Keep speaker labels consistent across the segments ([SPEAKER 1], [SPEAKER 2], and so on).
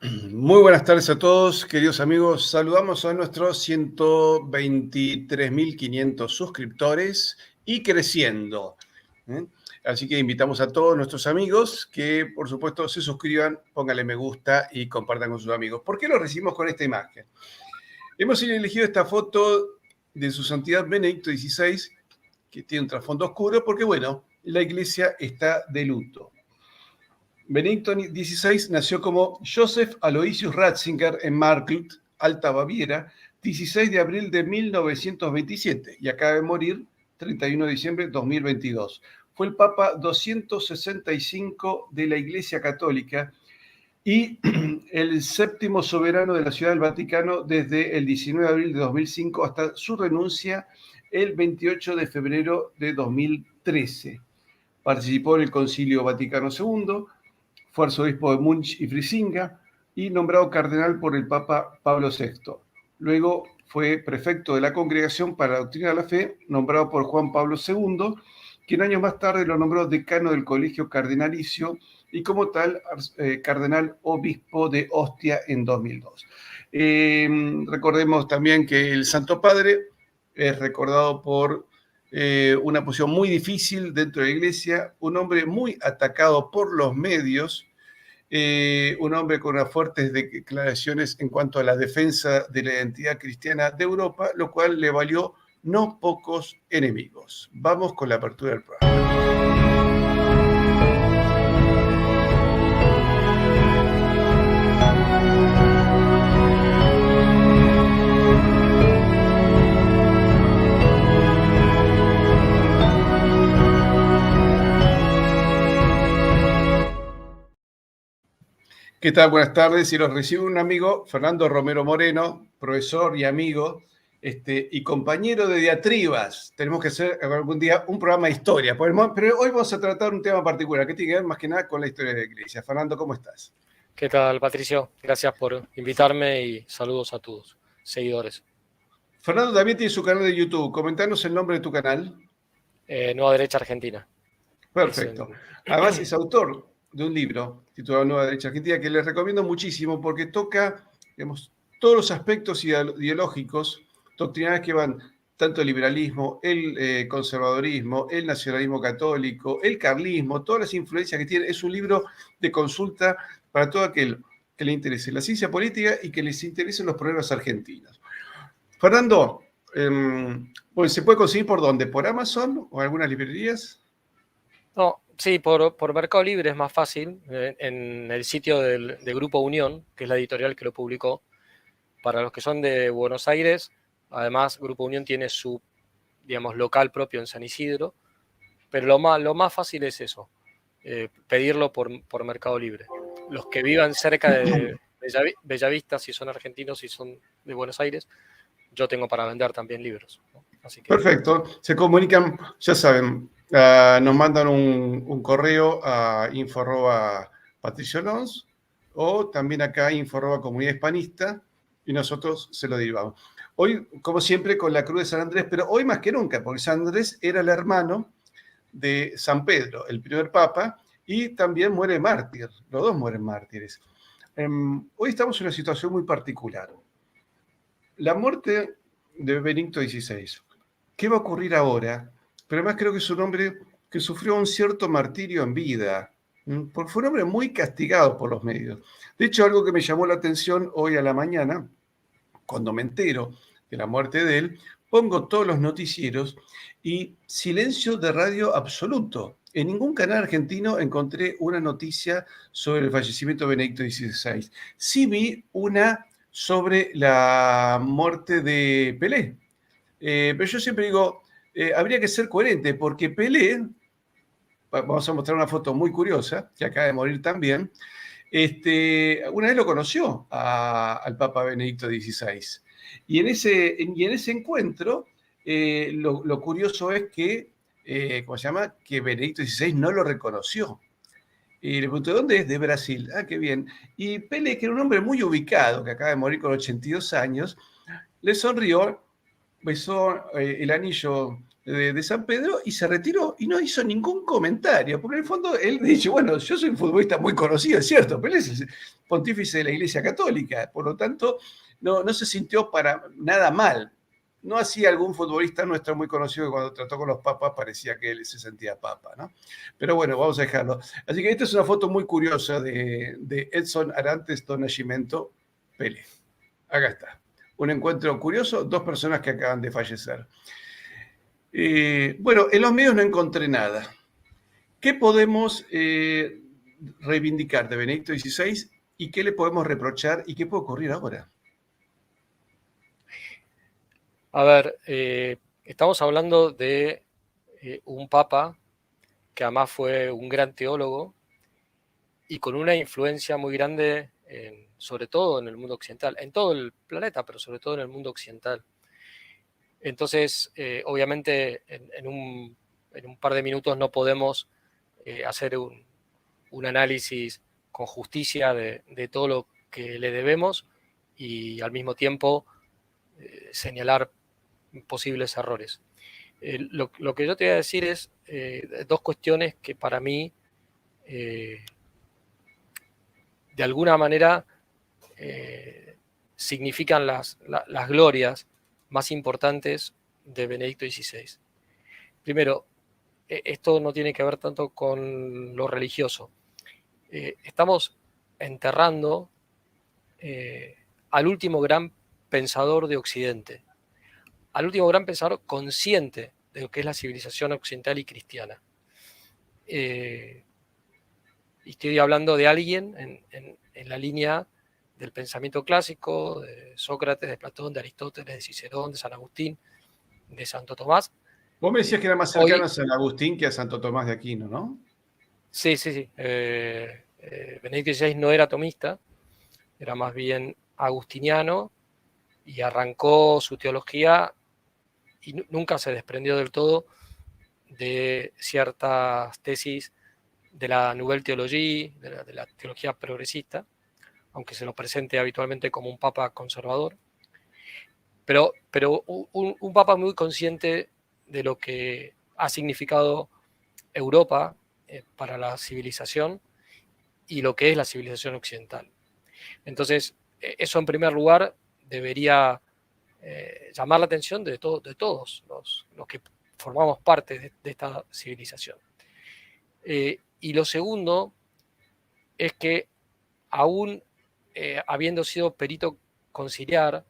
[SPEAKER 1] Muy buenas tardes a todos, queridos amigos. Saludamos a nuestros 123.500 suscriptores y creciendo. ¿eh? Así que invitamos a todos nuestros amigos que, por supuesto, se suscriban, pónganle me gusta y compartan con sus amigos. ¿Por qué lo recibimos con esta imagen? Hemos elegido esta foto de su santidad Benedicto XVI, que tiene un trasfondo oscuro, porque, bueno, la iglesia está de luto. Benedicto XVI nació como Joseph Aloysius Ratzinger en Marktl, Alta Baviera, 16 de abril de 1927 y acaba de morir 31 de diciembre de 2022. Fue el Papa 265 de la Iglesia Católica y el séptimo soberano de la Ciudad del Vaticano desde el 19 de abril de 2005 hasta su renuncia el 28 de febrero de 2013. Participó en el Concilio Vaticano II, fue arzobispo de Múnich y Frisinga y nombrado cardenal por el Papa Pablo VI. Luego fue prefecto de la Congregación para la Doctrina de la Fe, nombrado por Juan Pablo II, quien años más tarde lo nombró decano del Colegio Cardenalicio y como tal cardenal obispo de Ostia en 2002. Recordemos también que el Santo Padre es recordado por una posición muy difícil dentro de la iglesia, un hombre muy atacado por los medios, un hombre con unas fuertes declaraciones en cuanto a la defensa de la identidad cristiana de Europa, lo cual le valió no pocos enemigos. Vamos con la apertura del programa. ¿Qué tal? Buenas tardes. Y los recibe un amigo, Fernando Romero Moreno, profesor y amigo, y compañero de diatribas. Tenemos que hacer algún día un programa de historia, pero hoy vamos a tratar un tema particular que tiene que ver más que nada con la historia de la iglesia. Fernando, ¿cómo estás?
[SPEAKER 2] ¿Qué tal, Patricio? Gracias por invitarme y saludos a tus seguidores.
[SPEAKER 1] Fernando también tiene su canal de YouTube. Comentanos el nombre de tu canal.
[SPEAKER 2] Nueva Derecha Argentina.
[SPEAKER 1] Perfecto. Además es autor de un libro titulado Nueva Derecha Argentina que les recomiendo muchísimo porque toca, digamos, todos los aspectos ideológicos, doctrinales que van tanto el liberalismo, el conservadorismo, el nacionalismo católico, el carlismo, todas las influencias que tiene. Es un libro de consulta para todo aquel que le interese la ciencia política y que les interesen los problemas argentinos. Fernando, pues, ¿se puede conseguir por dónde? ¿Por Amazon o algunas librerías?
[SPEAKER 2] No, sí, por Mercado Libre es más fácil. En el sitio del Grupo Unión, que es la editorial que lo publicó, para los que son de Buenos Aires, además Grupo Unión tiene su, digamos, local propio en San Isidro, pero lo más fácil es eso, pedirlo por Mercado Libre. Los que vivan cerca de Bellavista, si son argentinos y son de Buenos Aires, yo tengo para vender también libros, ¿no? Así que...
[SPEAKER 1] Perfecto. Se comunican, ya saben, nos mandan un correo a info@patriciolons o también acá info@comunidad hispanista y nosotros se lo derivamos. Hoy, como siempre, con la Cruz de San Andrés, pero hoy más que nunca, porque San Andrés era el hermano de San Pedro, el primer papa, y también muere mártir. Los dos mueren mártires. Hoy estamos en una situación muy particular. La muerte de Benedicto XVI. ¿Qué va a ocurrir ahora? Pero además creo que es un hombre que sufrió un cierto martirio en vida, porque fue un hombre muy castigado por los medios. De hecho, algo que me llamó la atención hoy a la mañana, cuando me entero de la muerte de él, pongo todos los noticieros y silencio de radio absoluto. En ningún canal argentino encontré una noticia sobre el fallecimiento de Benedicto XVI. Sí vi una sobre la muerte de Pelé. Pero yo siempre digo, habría que ser coherente, porque Pelé, vamos a mostrar una foto muy curiosa, que acaba de morir también, una vez lo conoció al Papa Benedicto XVI. Y en ese encuentro, lo curioso es que, ¿cómo se llama? Que Benedicto XVI no lo reconoció. Y le pregunté, ¿dónde es? De Brasil. Ah, qué bien. Y Pelé, que era un hombre muy ubicado, que acaba de morir con 82 años, le sonrió, besó el anillo de San Pedro y se retiró y no hizo ningún comentario, porque en el fondo él dice, bueno, yo soy un futbolista muy conocido, es cierto, pero él es el pontífice de la Iglesia Católica, por lo tanto no se sintió para nada mal. No hacía algún futbolista nuestro muy conocido que cuando trató con los papas parecía que él se sentía papa, ¿no? Pero bueno, vamos a dejarlo. Así que esta es una foto muy curiosa de Edson Arantes do Nascimento Pelé. Acá está. Un encuentro curioso, dos personas que acaban de fallecer. Bueno, en los medios no encontré nada. ¿Qué podemos reivindicar de Benedicto XVI y qué le podemos reprochar y qué puede ocurrir ahora?
[SPEAKER 2] A ver, estamos hablando de un papa que además fue un gran teólogo y con una influencia muy grande, sobre todo en el mundo occidental, en todo el planeta, pero sobre todo en el mundo occidental. Entonces, obviamente, en un par de minutos no podemos hacer un análisis con justicia de todo lo que le debemos y al mismo tiempo señalar posibles errores. Lo que yo te voy a decir es dos cuestiones que para mí, de alguna manera, significan las glorias más importantes de Benedicto XVI. Primero, esto no tiene que ver tanto con lo religioso. Estamos enterrando al último gran pensador de Occidente, al último gran pensador consciente de lo que es la civilización occidental y cristiana. Y estoy hablando de alguien en la línea del pensamiento clásico, de Sócrates, de Platón, de Aristóteles, de Cicerón, de San Agustín, de Santo Tomás.
[SPEAKER 1] Vos me decías que era más cercano a San Agustín que a Santo Tomás de Aquino, ¿no?
[SPEAKER 2] Sí. Benedicto XVI no era tomista, era más bien agustiniano y arrancó su teología y nunca se desprendió del todo de ciertas tesis de la Nouvelle Théologie, de la teología progresista, aunque se lo presente habitualmente como un papa conservador, pero un papa muy consciente de lo que ha significado Europa para la civilización y lo que es la civilización occidental. Entonces, eso en primer lugar debería llamar la atención de todos los que formamos parte de esta civilización. Y lo segundo es que aún habiendo sido perito conciliar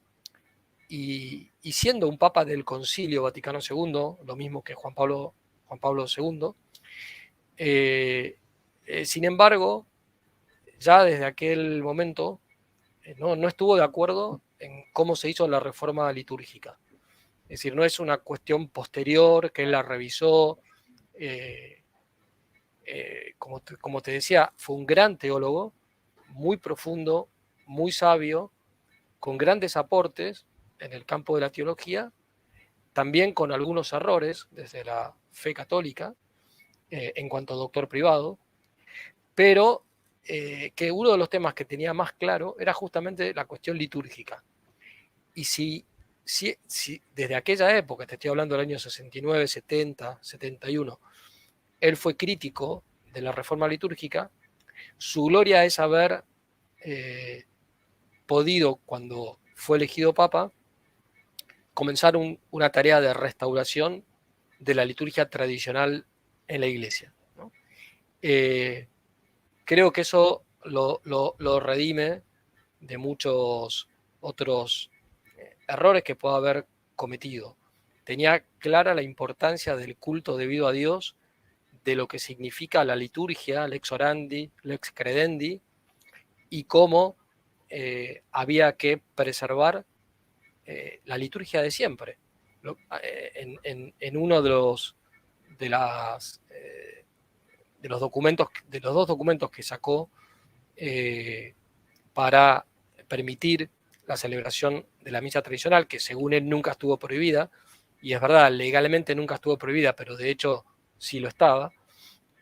[SPEAKER 2] y siendo un papa del Concilio Vaticano II, lo mismo que Juan Pablo II, sin embargo, ya desde aquel momento no estuvo de acuerdo en cómo se hizo la reforma litúrgica. Es decir, no es una cuestión posterior que él la revisó. Como te decía, fue un gran teólogo, muy profundo, muy sabio, con grandes aportes en el campo de la teología, también con algunos errores desde la fe católica, en cuanto a doctor privado, pero que uno de los temas que tenía más claro era justamente la cuestión litúrgica. Y si desde aquella época, te estoy hablando del año 69, 70, 71, él fue crítico de la reforma litúrgica, su gloria es haber podido, cuando fue elegido papa, comenzar una tarea de restauración de la liturgia tradicional en la iglesia, ¿no? Creo que eso lo redime de muchos otros errores que pueda haber cometido. Tenía clara la importancia del culto debido a Dios, de lo que significa la liturgia, lex orandi, lex credendi, y cómo había que preservar la liturgia de siempre. En uno de los documentos, de los dos documentos que sacó para permitir la celebración de la misa tradicional, que según él nunca estuvo prohibida, y es verdad, legalmente nunca estuvo prohibida, pero de hecho sí lo estaba.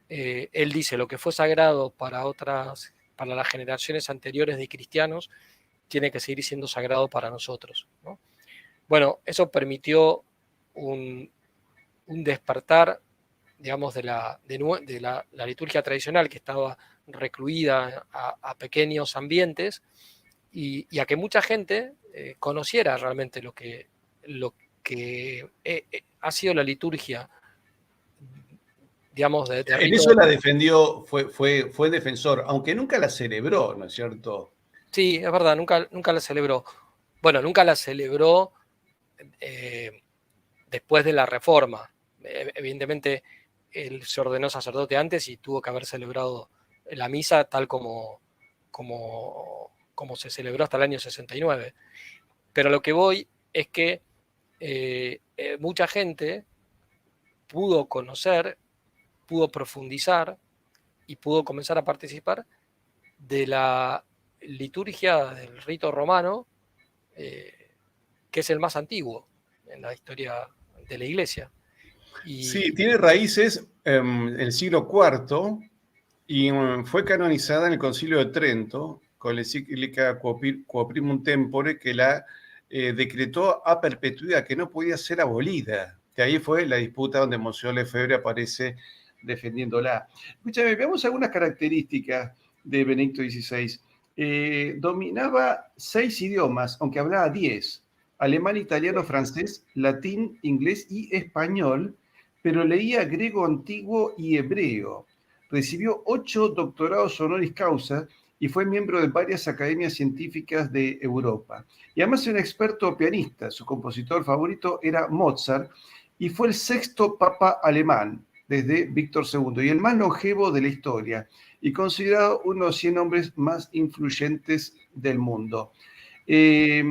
[SPEAKER 2] Él dice, lo que fue sagrado para las generaciones anteriores de cristianos, tiene que seguir siendo sagrado para nosotros, ¿no? Bueno, eso permitió un despertar, digamos, de la liturgia tradicional, que estaba recluida a pequeños ambientes, y a que mucha gente conociera realmente lo que ha sido la liturgia, digamos, de
[SPEAKER 1] En
[SPEAKER 2] rito.
[SPEAKER 1] eso la defendió, fue defensor, aunque nunca la celebró, ¿no es cierto?
[SPEAKER 2] Sí, es verdad, nunca la celebró. Bueno, nunca la celebró después de la Reforma. Evidentemente, él se ordenó sacerdote antes y tuvo que haber celebrado la misa tal como se celebró hasta el año 69. Pero lo que voy es que mucha gente pudo conocer, pudo profundizar y pudo comenzar a participar de la liturgia del rito romano, que es el más antiguo en la historia de la Iglesia.
[SPEAKER 1] Sí,
[SPEAKER 2] Y
[SPEAKER 1] tiene raíces en el siglo IV y fue canonizada en el Concilio de Trento con la encíclica Quoprimum Tempore, que la decretó a perpetuidad, que no podía ser abolida. De ahí fue la disputa donde Monseñor Lefebvre aparece defendiéndola. Escúchame, veamos algunas características de Benedicto XVI. Dominaba 6 idiomas, aunque hablaba 10: alemán, italiano, francés, latín, inglés y español, pero leía griego antiguo y hebreo. Recibió 8 doctorados honoris causa y fue miembro de varias academias científicas de Europa. Y además es un experto pianista. Su compositor favorito era Mozart y fue el 6º papa alemán desde Víctor II y el más longevo de la historia y considerado uno de los 100 hombres más influyentes del mundo. Eh,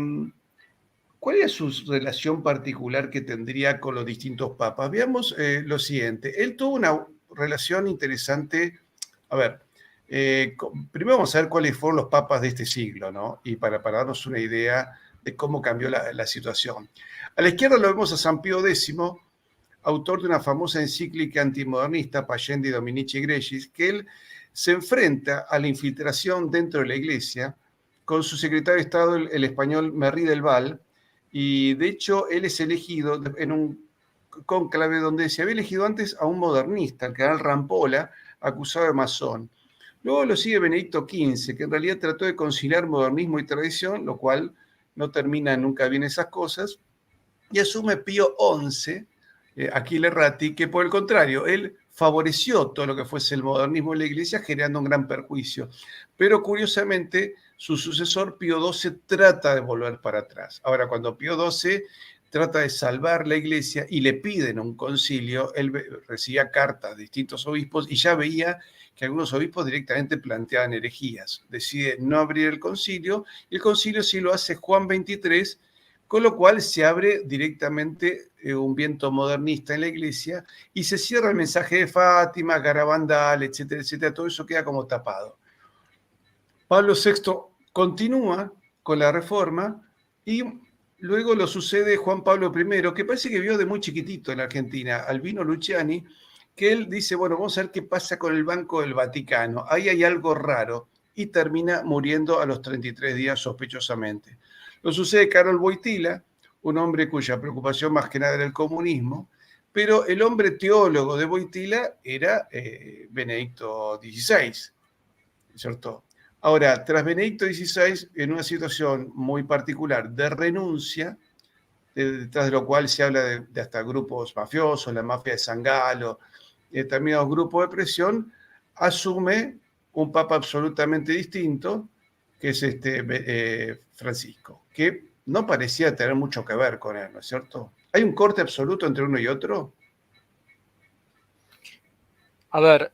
[SPEAKER 1] ¿Cuál es su relación particular que tendría con los distintos papas? Veamos lo siguiente. Él tuvo una relación interesante. A ver, primero vamos a ver cuáles fueron los papas de este siglo, ¿no? Y para darnos una idea de cómo cambió la situación. A la izquierda lo vemos a San Pío X, autor de una famosa encíclica antimodernista, Pascendi Dominici Gregis, que él se enfrenta a la infiltración dentro de la Iglesia con su secretario de Estado, el español Merri del Val, y de hecho él es elegido en un cónclave donde se había elegido antes a un modernista, el cardenal Rampolla, acusado de masón. Luego lo sigue Benedicto XV, que en realidad trató de conciliar modernismo y tradición, lo cual no termina nunca bien esas cosas, y asume Pío XI, Achille Ratti, que por el contrario, él favoreció todo lo que fuese el modernismo en la Iglesia, generando un gran perjuicio. Pero curiosamente, su sucesor Pío XII trata de volver para atrás. Ahora, cuando Pío XII trata de salvar la Iglesia y le piden un concilio, él recibía cartas de distintos obispos y ya veía que algunos obispos directamente planteaban herejías. Decide no abrir el concilio, y el concilio sí lo hace Juan XXIII, con lo cual se abre directamente un viento modernista en la Iglesia y se cierra el mensaje de Fátima, Garabandal, etcétera, etcétera. Todo eso queda como tapado. Pablo VI continúa con la reforma y luego lo sucede Juan Pablo I, que parece que vio de muy chiquitito en Argentina, Albino Luciani, que él dice, bueno, vamos a ver qué pasa con el Banco del Vaticano. Ahí hay algo raro, y termina muriendo a los 33 días sospechosamente. Lo sucede Karol Wojtyła, un hombre cuya preocupación más que nada era el comunismo, pero el hombre teólogo de Wojtyła era Benedicto XVI, ¿cierto? Ahora, tras Benedicto XVI, en una situación muy particular de renuncia, detrás de lo cual se habla de hasta grupos mafiosos, la mafia de San Galo, determinados grupos de presión, asume un papa absolutamente distinto, que es Francisco, que no parecía tener mucho que ver con él, ¿no es cierto? ¿Hay un corte absoluto entre uno y otro?
[SPEAKER 2] A ver,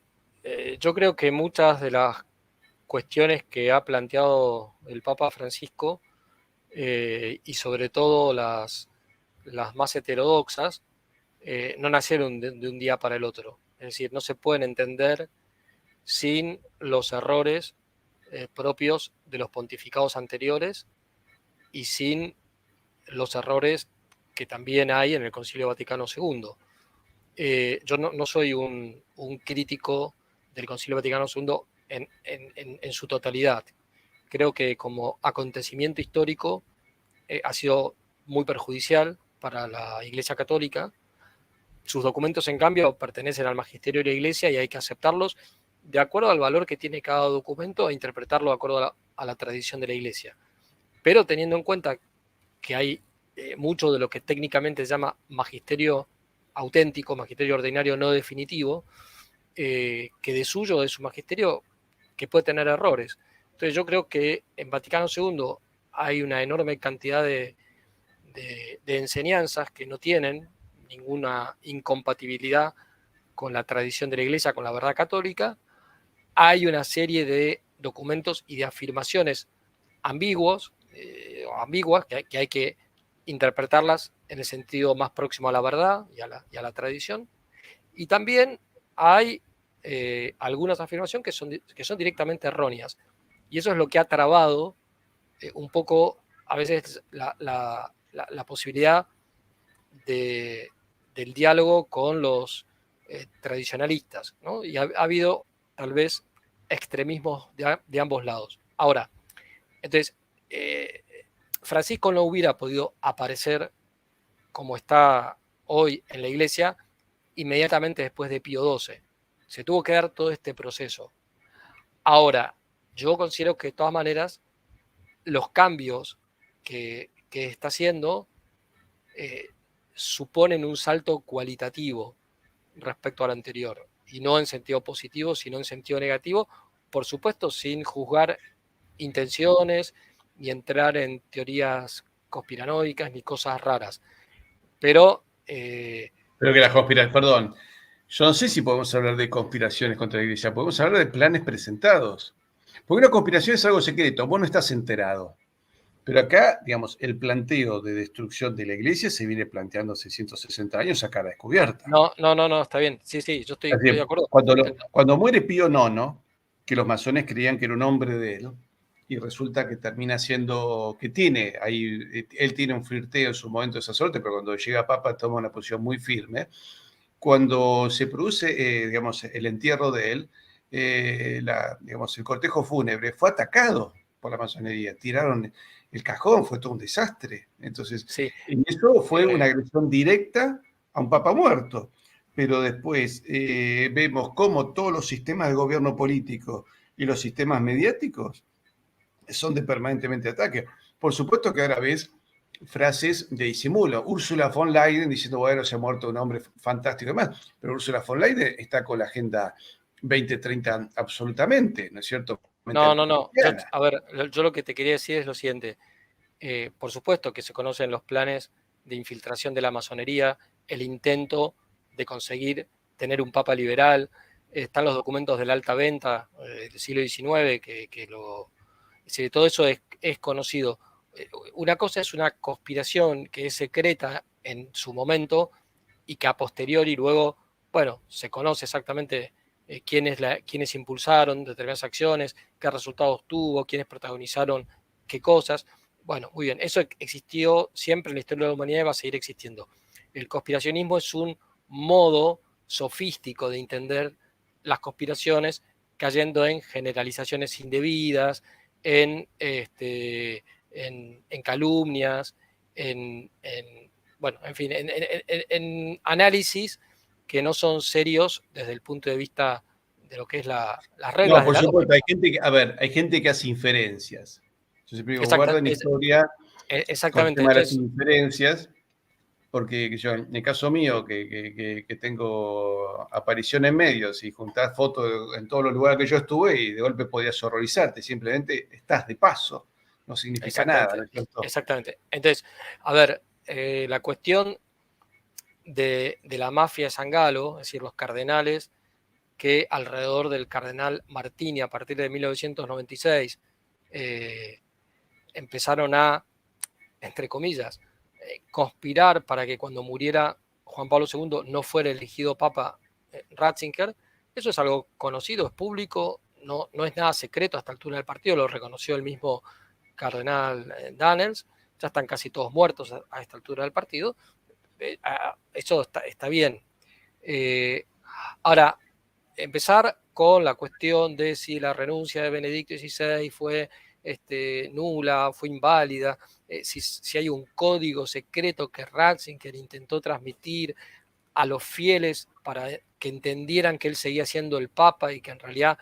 [SPEAKER 2] yo creo que muchas de las cuestiones que ha planteado el Papa Francisco, y sobre todo las más heterodoxas, no nacieron de un día para el otro. Es decir, no se pueden entender sin los errores propios de los pontificados anteriores y sin los errores que también hay en el Concilio Vaticano II. Yo no soy un crítico del Concilio Vaticano II en su totalidad. Creo que como acontecimiento histórico ha sido muy perjudicial para la Iglesia Católica, Sus documentos, en cambio, pertenecen al magisterio de la Iglesia y hay que aceptarlos de acuerdo al valor que tiene cada documento e interpretarlo de acuerdo a la tradición de la Iglesia. Pero teniendo en cuenta que hay mucho de lo que técnicamente se llama magisterio auténtico, magisterio ordinario no definitivo, que de suyo, de su magisterio, que puede tener errores. Entonces yo creo que en Vaticano II hay una enorme cantidad de enseñanzas que no tienen ninguna incompatibilidad con la tradición de la Iglesia, con la verdad católica. Hay una serie de documentos y de afirmaciones ambiguas que hay que interpretarlas en el sentido más próximo a la verdad y a la tradición. Y también hay algunas afirmaciones que son directamente erróneas. Y eso es lo que ha trabado un poco, a veces, la posibilidad del diálogo con los tradicionalistas, ¿no? Y ha habido, tal vez, extremismos de ambos lados. Ahora, entonces, Francisco no hubiera podido aparecer como está hoy en la Iglesia inmediatamente después de Pío XII. Se tuvo que dar todo este proceso. Ahora, yo considero que de todas maneras los cambios que está haciendo suponen un salto cualitativo respecto al anterior, y no en sentido positivo, sino en sentido negativo, por supuesto sin juzgar intenciones ni entrar en teorías conspiranoicas ni cosas raras. Pero
[SPEAKER 1] Pero que la conspiración, perdón, yo no sé si podemos hablar de conspiraciones contra la Iglesia, podemos hablar de planes presentados. Porque una conspiración es algo secreto, vos no estás enterado. Pero acá, digamos, el planteo de destrucción de la Iglesia se viene planteando hace 160 años a cara descubierta.
[SPEAKER 2] no, está bien. Sí, yo estoy de acuerdo.
[SPEAKER 1] Cuando muere Pío IX, que los masones creían que era un hombre de él, y resulta que termina siendo, que tiene, ahí, él tiene un flirteo en su momento de sacerdote, pero cuando llega Papa toma una posición muy firme. Cuando se produce, digamos, el entierro de él, digamos, el cortejo fúnebre fue atacado por la masonería, tiraron el cajón, fue todo un desastre. Entonces,
[SPEAKER 2] sí,
[SPEAKER 1] eso fue una agresión directa a un papa muerto. Pero después vemos cómo todos los sistemas de gobierno político y los sistemas mediáticos son de permanentemente ataque. Por supuesto que ahora ves frases de disimulo. Úrsula von Leyen diciendo, bueno, se ha muerto un hombre fantástico y demás, pero Úrsula von Leyen está con la agenda 2030 absolutamente, ¿no es cierto?
[SPEAKER 2] no. A ver, yo lo que te quería decir es lo siguiente. Por supuesto que se conocen los planes de infiltración de la masonería, el intento de conseguir tener un papa liberal, están los documentos de la alta venta del siglo XIX, todo eso es conocido. Una cosa es una conspiración que es secreta en su momento y que a posteriori luego, bueno, se conoce exactamente quiénes impulsaron determinadas acciones, qué resultados tuvo, quiénes protagonizaron qué cosas. Bueno, muy bien, eso existió siempre en la historia de la humanidad y va a seguir existiendo. El conspiracionismo es un modo sofístico de entender las conspiraciones, cayendo en generalizaciones indebidas, en calumnias, bueno, en fin, en análisis que no son serios desde el punto de vista de lo que es las reglas
[SPEAKER 1] No,
[SPEAKER 2] de
[SPEAKER 1] por
[SPEAKER 2] la
[SPEAKER 1] supuesto,
[SPEAKER 2] lógica.
[SPEAKER 1] hay gente que, a ver, hay gente que hace inferencias. Yo siempre digo,
[SPEAKER 2] Exacta,
[SPEAKER 1] guarden historia con el
[SPEAKER 2] exactamente.
[SPEAKER 1] tema de las
[SPEAKER 2] Entonces,
[SPEAKER 1] inferencias, porque yo, en el caso mío, que tengo aparición en medios y juntás fotos en todos los lugares que yo estuve y de golpe podías horrorizarte, simplemente estás de paso, no significa nada, ¿no es cierto?
[SPEAKER 2] exactamente. Entonces, a ver, la cuestión de la mafia de San Galo, es decir, los cardenales que alrededor del cardenal Martini, a partir de 1996, empezaron a, entre comillas, conspirar para que cuando muriera Juan Pablo II no fuera elegido Papa Ratzinger. Eso es algo conocido, es público, no es nada secreto a esta altura del partido, lo reconoció el mismo cardenal Daniels, ya están casi todos muertos a esta altura del partido. Eso está bien. Ahora, empezar con la cuestión de si la renuncia de Benedicto XVI fue nula, fue inválida, si hay un código secreto que Ratzinger intentó transmitir a los fieles para que entendieran que él seguía siendo el Papa y que en realidad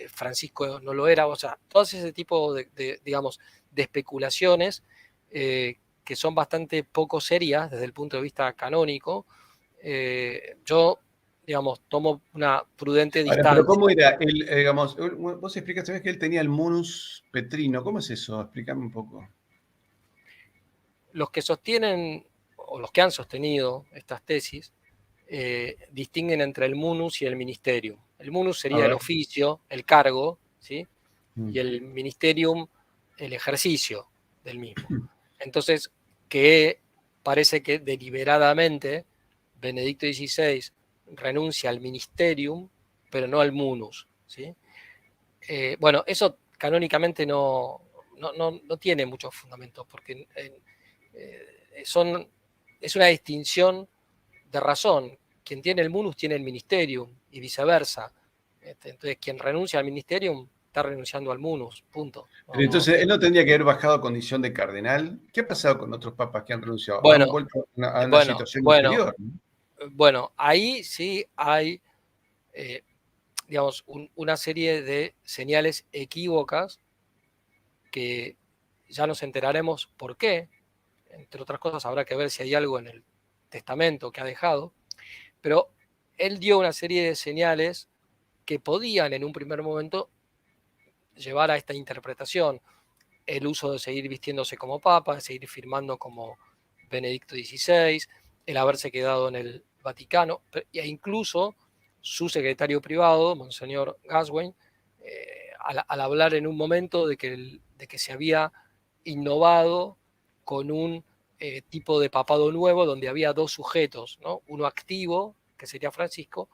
[SPEAKER 2] Francisco no lo era. O sea, todo ese tipo digamos, de especulaciones que son bastante poco serias desde el punto de vista canónico. Yo, digamos, tomo una prudente
[SPEAKER 1] Ahora, pero
[SPEAKER 2] distancia.
[SPEAKER 1] ¿cómo era? Digamos, vos explicas, sabés que él tenía el munus petrino. ¿Cómo es eso? Explícame un poco.
[SPEAKER 2] Los que sostienen, o los que han sostenido estas tesis, distinguen entre el munus y el ministerium. El munus
[SPEAKER 1] A
[SPEAKER 2] sería el
[SPEAKER 1] ver.
[SPEAKER 2] oficio, el cargo, ¿sí?
[SPEAKER 1] Mm.
[SPEAKER 2] Y el ministerium, el ejercicio del mismo. Entonces, que parece que deliberadamente Benedicto XVI renuncia al ministerium, pero no al munus, ¿sí? Bueno, eso canónicamente no tiene mucho fundamento, porque es una distinción de razón. Quien tiene el munus tiene el ministerium y viceversa. Entonces, quien renuncia al ministerium está renunciando al munus, punto.
[SPEAKER 1] Pero entonces, él no tendría que haber bajado a condición de cardenal. ¿Qué ha pasado con otros papas que han renunciado? Han
[SPEAKER 2] Bueno,
[SPEAKER 1] vuelto a una
[SPEAKER 2] bueno,
[SPEAKER 1] situación
[SPEAKER 2] bueno,
[SPEAKER 1] inferior, ¿no?
[SPEAKER 2] bueno, ahí sí hay, eh, digamos, una serie de señales equívocas que ya nos enteraremos por qué. Entre otras cosas, habrá que ver si hay algo en el testamento que ha dejado, pero él dio una serie de señales que podían en un primer momento llevar a esta interpretación. El uso de seguir vistiéndose como papa, de seguir firmando como Benedicto XVI, el haberse quedado en el Vaticano, e incluso su secretario privado, Monseñor Gaswain, al hablar en un momento de que se había innovado con un tipo de papado nuevo donde había dos sujetos, ¿no? Uno activo, que sería Francisco,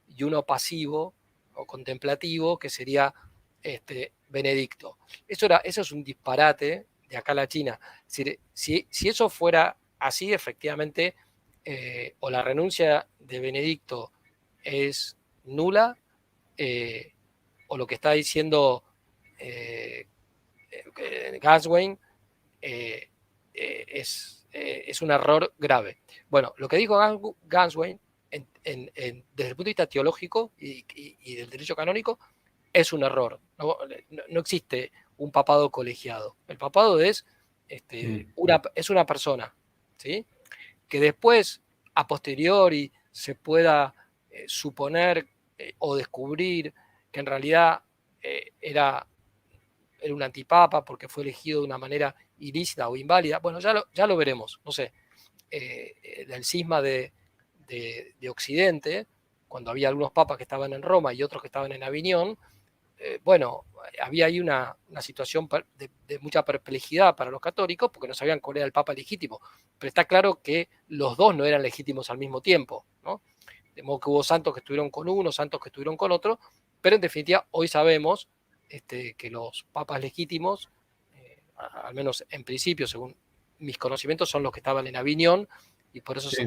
[SPEAKER 2] y uno pasivo o contemplativo, que sería Benedicto. Eso es un disparate de acá a la China. Es decir, si eso fuera así, efectivamente, o la renuncia de Benedicto es nula, o lo que está diciendo Gaswain es un error grave. Bueno, lo que dijo Gaswain desde el punto de vista teológico y del derecho canónico es un error. No existe un papado colegiado. El papado es una persona, ¿sí? Que después, a posteriori, se pueda suponer o descubrir que en realidad era un antipapa porque fue elegido de una manera ilícita o inválida. Bueno, ya lo veremos. No sé, del cisma de Occidente, cuando había algunos papas que estaban en Roma y otros que estaban en Aviñón, bueno, había ahí una situación de mucha perplejidad para los católicos porque no sabían cuál era el papa legítimo. Pero está claro que los dos no eran legítimos al mismo tiempo, ¿no? De modo que hubo santos que estuvieron con uno, santos que estuvieron con otro, pero en definitiva hoy sabemos que los papas legítimos, al menos en principio, según mis conocimientos, son los que estaban en Aviñón, y por eso
[SPEAKER 1] Sí.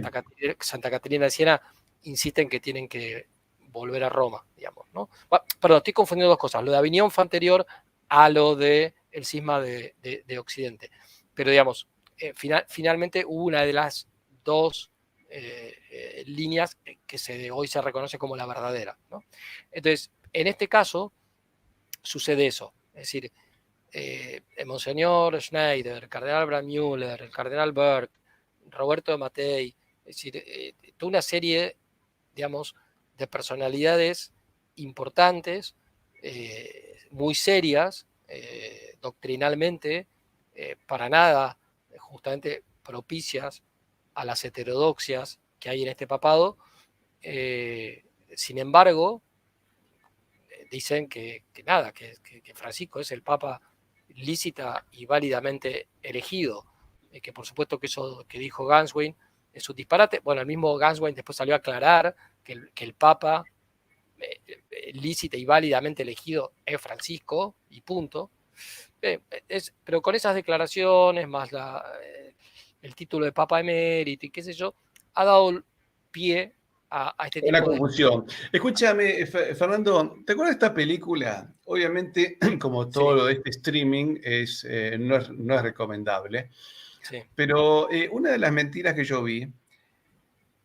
[SPEAKER 2] Santa Caterina de Siena insiste en que tienen que volver a Roma, digamos, ¿no? Bueno, perdón, estoy confundiendo dos cosas. Lo de Aviñón fue anterior a lo del cisma de Occidente. Pero, digamos, finalmente hubo una de las dos líneas que hoy se reconoce como la verdadera, ¿no? Entonces, en este caso, sucede eso. Es decir, el Monseñor Schneider, el cardenal Brandmüller, el cardenal Berg, Roberto de Mattei, es decir, toda una serie, digamos, de personalidades importantes, muy serias, doctrinalmente, para nada justamente propicias a las heterodoxias que hay en este papado. Sin embargo, dicen que Francisco es el Papa lícita y válidamente elegido, que por supuesto que eso que dijo Ganswein es un disparate. Bueno, el mismo Ganswein después salió a aclarar que el Papa lícita y válidamente elegido es Francisco y punto. Pero con esas declaraciones, más el título de Papa emérito y qué sé yo, ha dado pie a este
[SPEAKER 1] Una
[SPEAKER 2] tipo de...
[SPEAKER 1] confusión. Escúchame, Fernando, ¿te acuerdas de esta película? Obviamente, como todo
[SPEAKER 2] Sí,
[SPEAKER 1] lo de este streaming, no es recomendable.
[SPEAKER 2] sí.
[SPEAKER 1] Pero una de las mentiras que yo vi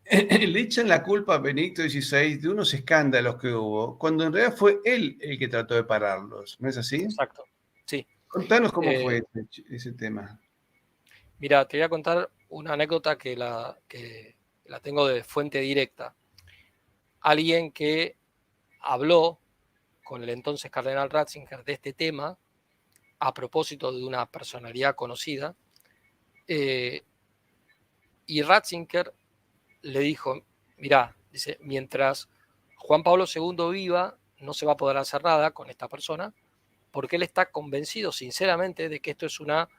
[SPEAKER 1] le echan la culpa a Benedicto XVI de unos escándalos que hubo, cuando en realidad fue él el que trató de pararlos, ¿no es así?
[SPEAKER 2] Exacto, sí.
[SPEAKER 1] Contanos cómo fue ese tema.
[SPEAKER 2] Mira, te voy a contar una anécdota que la tengo de fuente directa. Alguien que habló con el entonces cardenal Ratzinger de este tema a propósito de una personalidad conocida, y Ratzinger le dijo, mirá, dice, mientras Juan Pablo II viva, no se va a poder hacer nada con esta persona, porque él está convencido sinceramente de que esto es una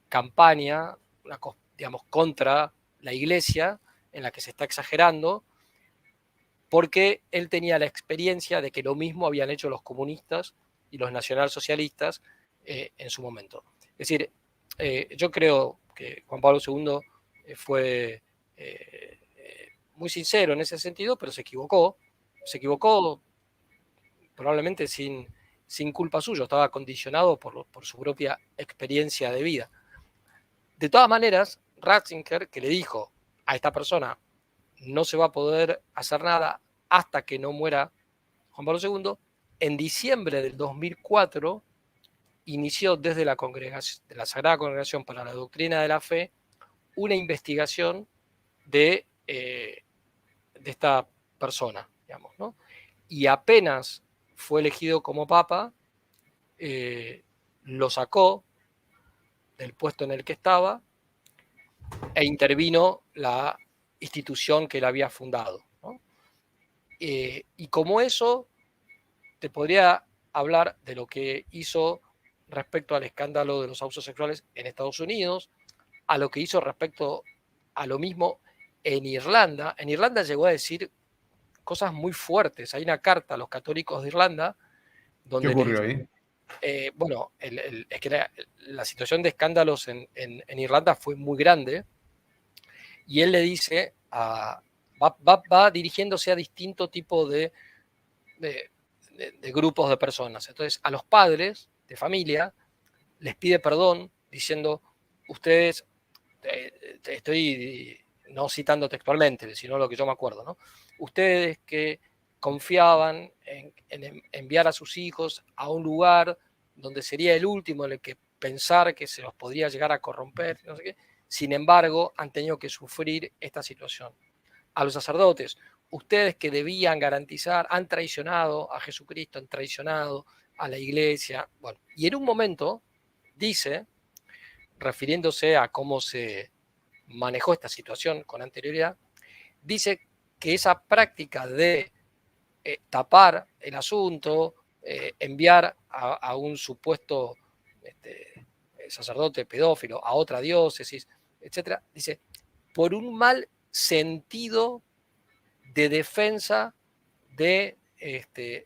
[SPEAKER 2] campaña, digamos, contra la Iglesia, en la que se está exagerando, porque él tenía la experiencia de que lo mismo habían hecho los comunistas y los nacionalsocialistas en su momento. Es decir, yo creo que Juan Pablo II fue muy sincero en ese sentido, pero se equivocó probablemente sin culpa suya, estaba condicionado por su propia experiencia de vida. De todas maneras, Ratzinger, que le dijo a esta persona, no se va a poder hacer nada hasta que no muera Juan Pablo II, en diciembre del 2004 inició desde la Sagrada Congregación para la Doctrina de la Fe una investigación de esta persona, digamos, ¿no? Y apenas fue elegido como papa, lo sacó del puesto en el que estaba e intervino la institución que él había fundado, ¿no? Y como eso, te podría hablar de lo que hizo respecto al escándalo de los abusos sexuales en Estados Unidos, a lo que hizo respecto a lo mismo en Irlanda. En Irlanda llegó a decir cosas muy fuertes. Hay una carta a los católicos de Irlanda
[SPEAKER 1] ¿Qué
[SPEAKER 2] donde
[SPEAKER 1] ocurrió
[SPEAKER 2] les...
[SPEAKER 1] ahí?
[SPEAKER 2] Bueno, es que la situación de escándalos en Irlanda fue muy grande y él le dice, va dirigiéndose a distinto tipo de, de grupos de personas. Entonces, a los padres de familia les pide perdón diciendo, ustedes, estoy no citando textualmente, sino lo que yo me acuerdo, ¿no? Ustedes que confiaban en enviar a sus hijos a un lugar donde sería el último en el que pensar que se los podría llegar a corromper, no sé qué, sin embargo, han tenido que sufrir esta situación. A los sacerdotes, ustedes que debían garantizar, han traicionado a Jesucristo, han traicionado a la iglesia. Bueno, y en un momento dice, refiriéndose a cómo se manejó esta situación con anterioridad, dice que esa práctica de tapar el asunto, enviar a un supuesto sacerdote pedófilo a otra diócesis, etcétera, dice, por un mal sentido de defensa de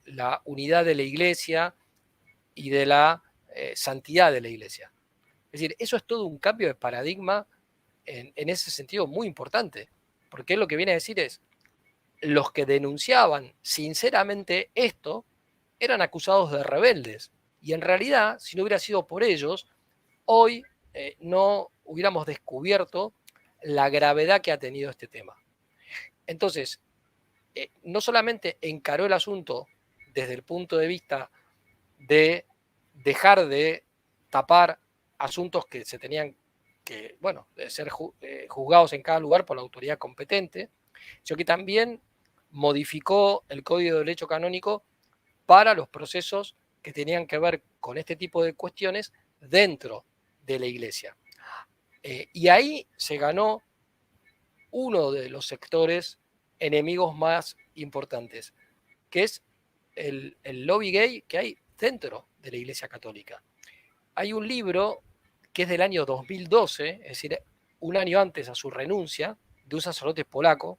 [SPEAKER 2] la unidad de la iglesia y de la santidad de la iglesia. Es decir, eso es todo un cambio de paradigma en ese sentido muy importante, porque él lo que viene a decir es, los que denunciaban sinceramente esto eran acusados de rebeldes, y en realidad, si no hubiera sido por ellos, hoy no hubiéramos descubierto la gravedad que ha tenido este tema. Entonces, no solamente encaró el asunto desde el punto de vista de dejar de tapar asuntos que se tenían que, bueno, de ser juzgados en cada lugar por la autoridad competente, sino que también modificó el Código de Derecho Canónico para los procesos que tenían que ver con este tipo de cuestiones dentro de la Iglesia. Y ahí se ganó uno de los sectores enemigos más importantes, que es el lobby gay que hay dentro de la Iglesia Católica. Hay un libro que es del año 2012, es decir, un año antes a su renuncia, de un sacerdote polaco,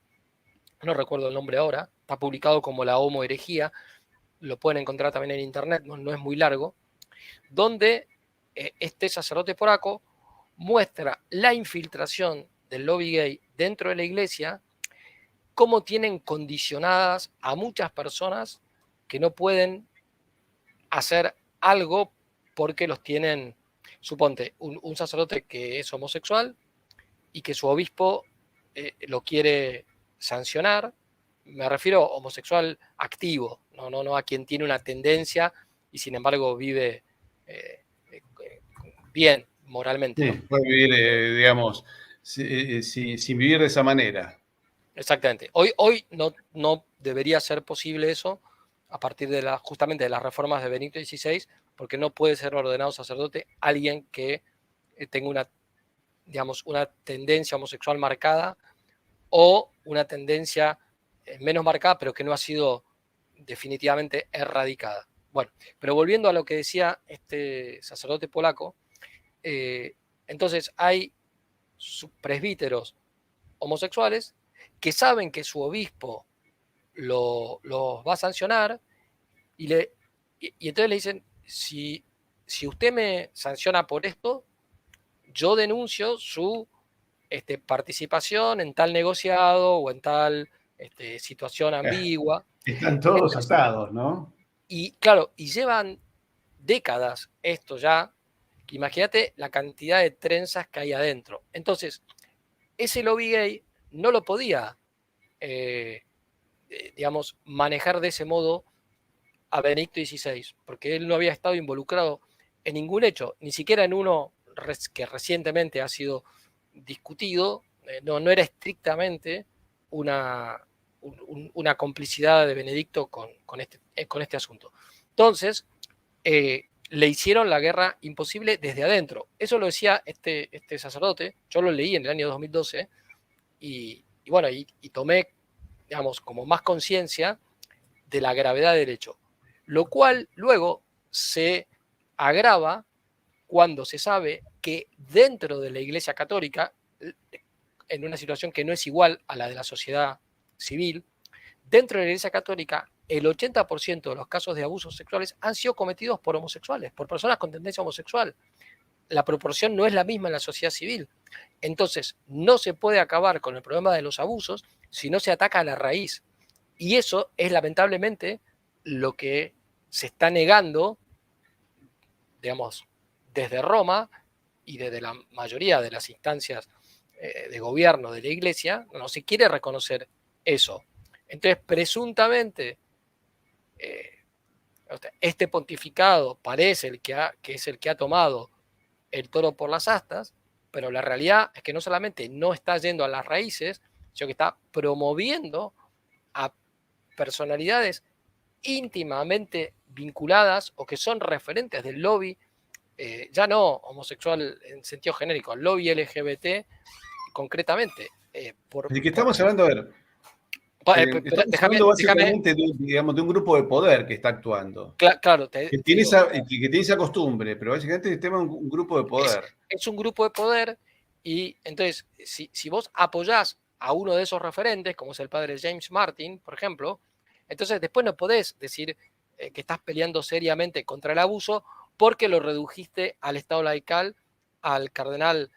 [SPEAKER 2] no recuerdo el nombre ahora, está publicado como La Homo Herejía, lo pueden encontrar también en internet, no es muy largo, donde este sacerdote polaco muestra la infiltración del lobby gay dentro de la iglesia, cómo tienen condicionadas a muchas personas que no pueden hacer algo porque los tienen, suponte, un sacerdote que es homosexual y que su obispo lo quiere sancionar, me refiero a homosexual activo, no a quien tiene una tendencia y sin embargo vive bien moralmente.
[SPEAKER 1] Sí,
[SPEAKER 2] ¿no?
[SPEAKER 1] puede vivir, digamos, sin vivir de esa manera.
[SPEAKER 2] Exactamente. Hoy no debería ser posible eso a partir de justamente de las reformas de Benito XVI, porque no puede ser ordenado sacerdote alguien que tenga una tendencia homosexual marcada o una tendencia menos marcada, pero que no ha sido definitivamente erradicada. Bueno, pero volviendo a lo que decía este sacerdote polaco, entonces hay presbíteros homosexuales que saben que su obispo los va a sancionar y entonces le dicen, si usted me sanciona por esto, yo denuncio su participación en tal negociado o en tal situación ambigua.
[SPEAKER 1] Están todos
[SPEAKER 2] Entonces,
[SPEAKER 1] atados, ¿no?
[SPEAKER 2] y claro, y llevan décadas esto ya, imagínate la cantidad de trenzas que hay adentro. Entonces, ese lobby gay no lo podía, digamos, manejar de ese modo a Benedicto XVI, porque él no había estado involucrado en ningún hecho, ni siquiera en uno que recientemente ha sido discutido, no era estrictamente una, una complicidad de Benedicto con este asunto. Entonces, le hicieron la guerra imposible desde adentro. Eso lo decía este sacerdote, yo lo leí en el año 2012 y bueno, y tomé, digamos, como más conciencia de la gravedad del hecho, lo cual luego se agrava cuando se sabe que dentro de la Iglesia Católica, en una situación que no es igual a la de la sociedad civil, dentro de la Iglesia Católica, el 80% de los casos de abusos sexuales han sido cometidos por homosexuales, por personas con tendencia homosexual. La proporción no es la misma en la sociedad civil. Entonces, no se puede acabar con el problema de los abusos si no se ataca a la raíz. Y eso es lamentablemente lo que se está negando, digamos, desde Roma y desde la mayoría de las instancias de gobierno de la Iglesia, no se quiere reconocer eso. Entonces, presuntamente, este pontificado parece que es el que ha tomado el toro por las astas, pero la realidad es que no solamente no está yendo a las raíces, sino que está promoviendo a personalidades íntimamente vinculadas o que son referentes del lobby, ya no homosexual en sentido genérico, al lobby LGBT concretamente.
[SPEAKER 1] ¿De qué estamos hablando? A ver, estamos
[SPEAKER 2] Déjame,
[SPEAKER 1] hablando básicamente digamos, de un grupo de poder que está actuando,
[SPEAKER 2] claro,
[SPEAKER 1] que
[SPEAKER 2] te
[SPEAKER 1] tiene
[SPEAKER 2] digo,
[SPEAKER 1] esa costumbre, pero básicamente el tema es un grupo de poder.
[SPEAKER 2] es un grupo de poder y entonces si vos apoyás a uno de esos referentes, como es el padre James Martin, por ejemplo, entonces después no podés decir que estás peleando seriamente contra el abuso porque lo redujiste al Estado laical, al cardenal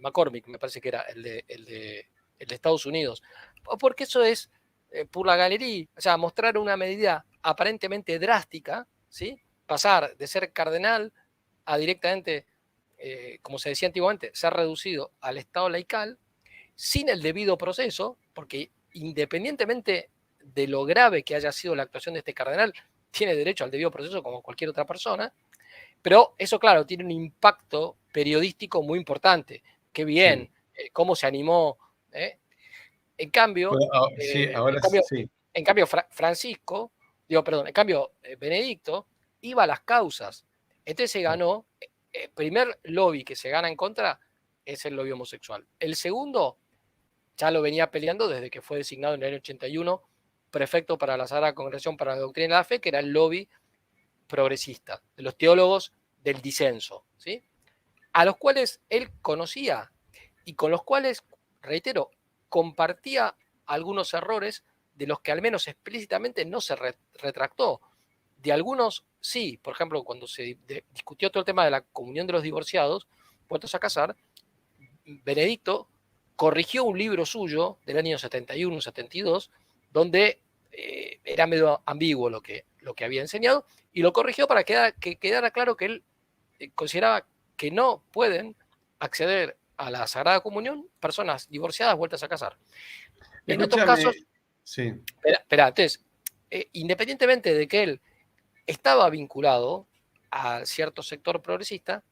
[SPEAKER 2] McCormick, me parece que era el de Estados Unidos, porque eso es por la galería, o sea, mostrar una medida aparentemente drástica, ¿sí? Pasar de ser cardenal a directamente, como se decía antiguamente, ser reducido al Estado laical, sin el debido proceso, porque independientemente de lo grave que haya sido la actuación de este cardenal, tiene derecho al debido proceso como cualquier otra persona, pero eso, claro, tiene un impacto periodístico muy importante. Qué bien,
[SPEAKER 1] Sí.
[SPEAKER 2] cómo se animó. ¿eh? En cambio,
[SPEAKER 1] Bueno, sí, ahora sí.
[SPEAKER 2] Francisco, digo, perdón, en cambio, Benedicto iba a las causas. Entonces se ganó, el primer lobby que se gana en contra es el lobby homosexual. El segundo ya lo venía peleando desde que fue designado en el año 81 prefecto para la Sagrada Congregación para la Doctrina de la Fe, que era el lobby progresista, de los teólogos del disenso, ¿sí? A los cuales él conocía y con los cuales, reitero, compartía algunos errores de los que al menos explícitamente no se retractó. De algunos sí, por ejemplo, cuando se discutió todo el tema de la comunión de los divorciados, puestos a casar, Benedicto corrigió un libro suyo del año 71, 72, donde era medio ambiguo lo que había enseñado, y lo corrigió para que quedara claro que él consideraba que no pueden acceder a la Sagrada Comunión personas divorciadas vueltas a casar. En otros
[SPEAKER 1] Escúchame,
[SPEAKER 2] casos,
[SPEAKER 1] sí.
[SPEAKER 2] espera, entonces, independientemente de que él estaba vinculado a cierto sector progresista,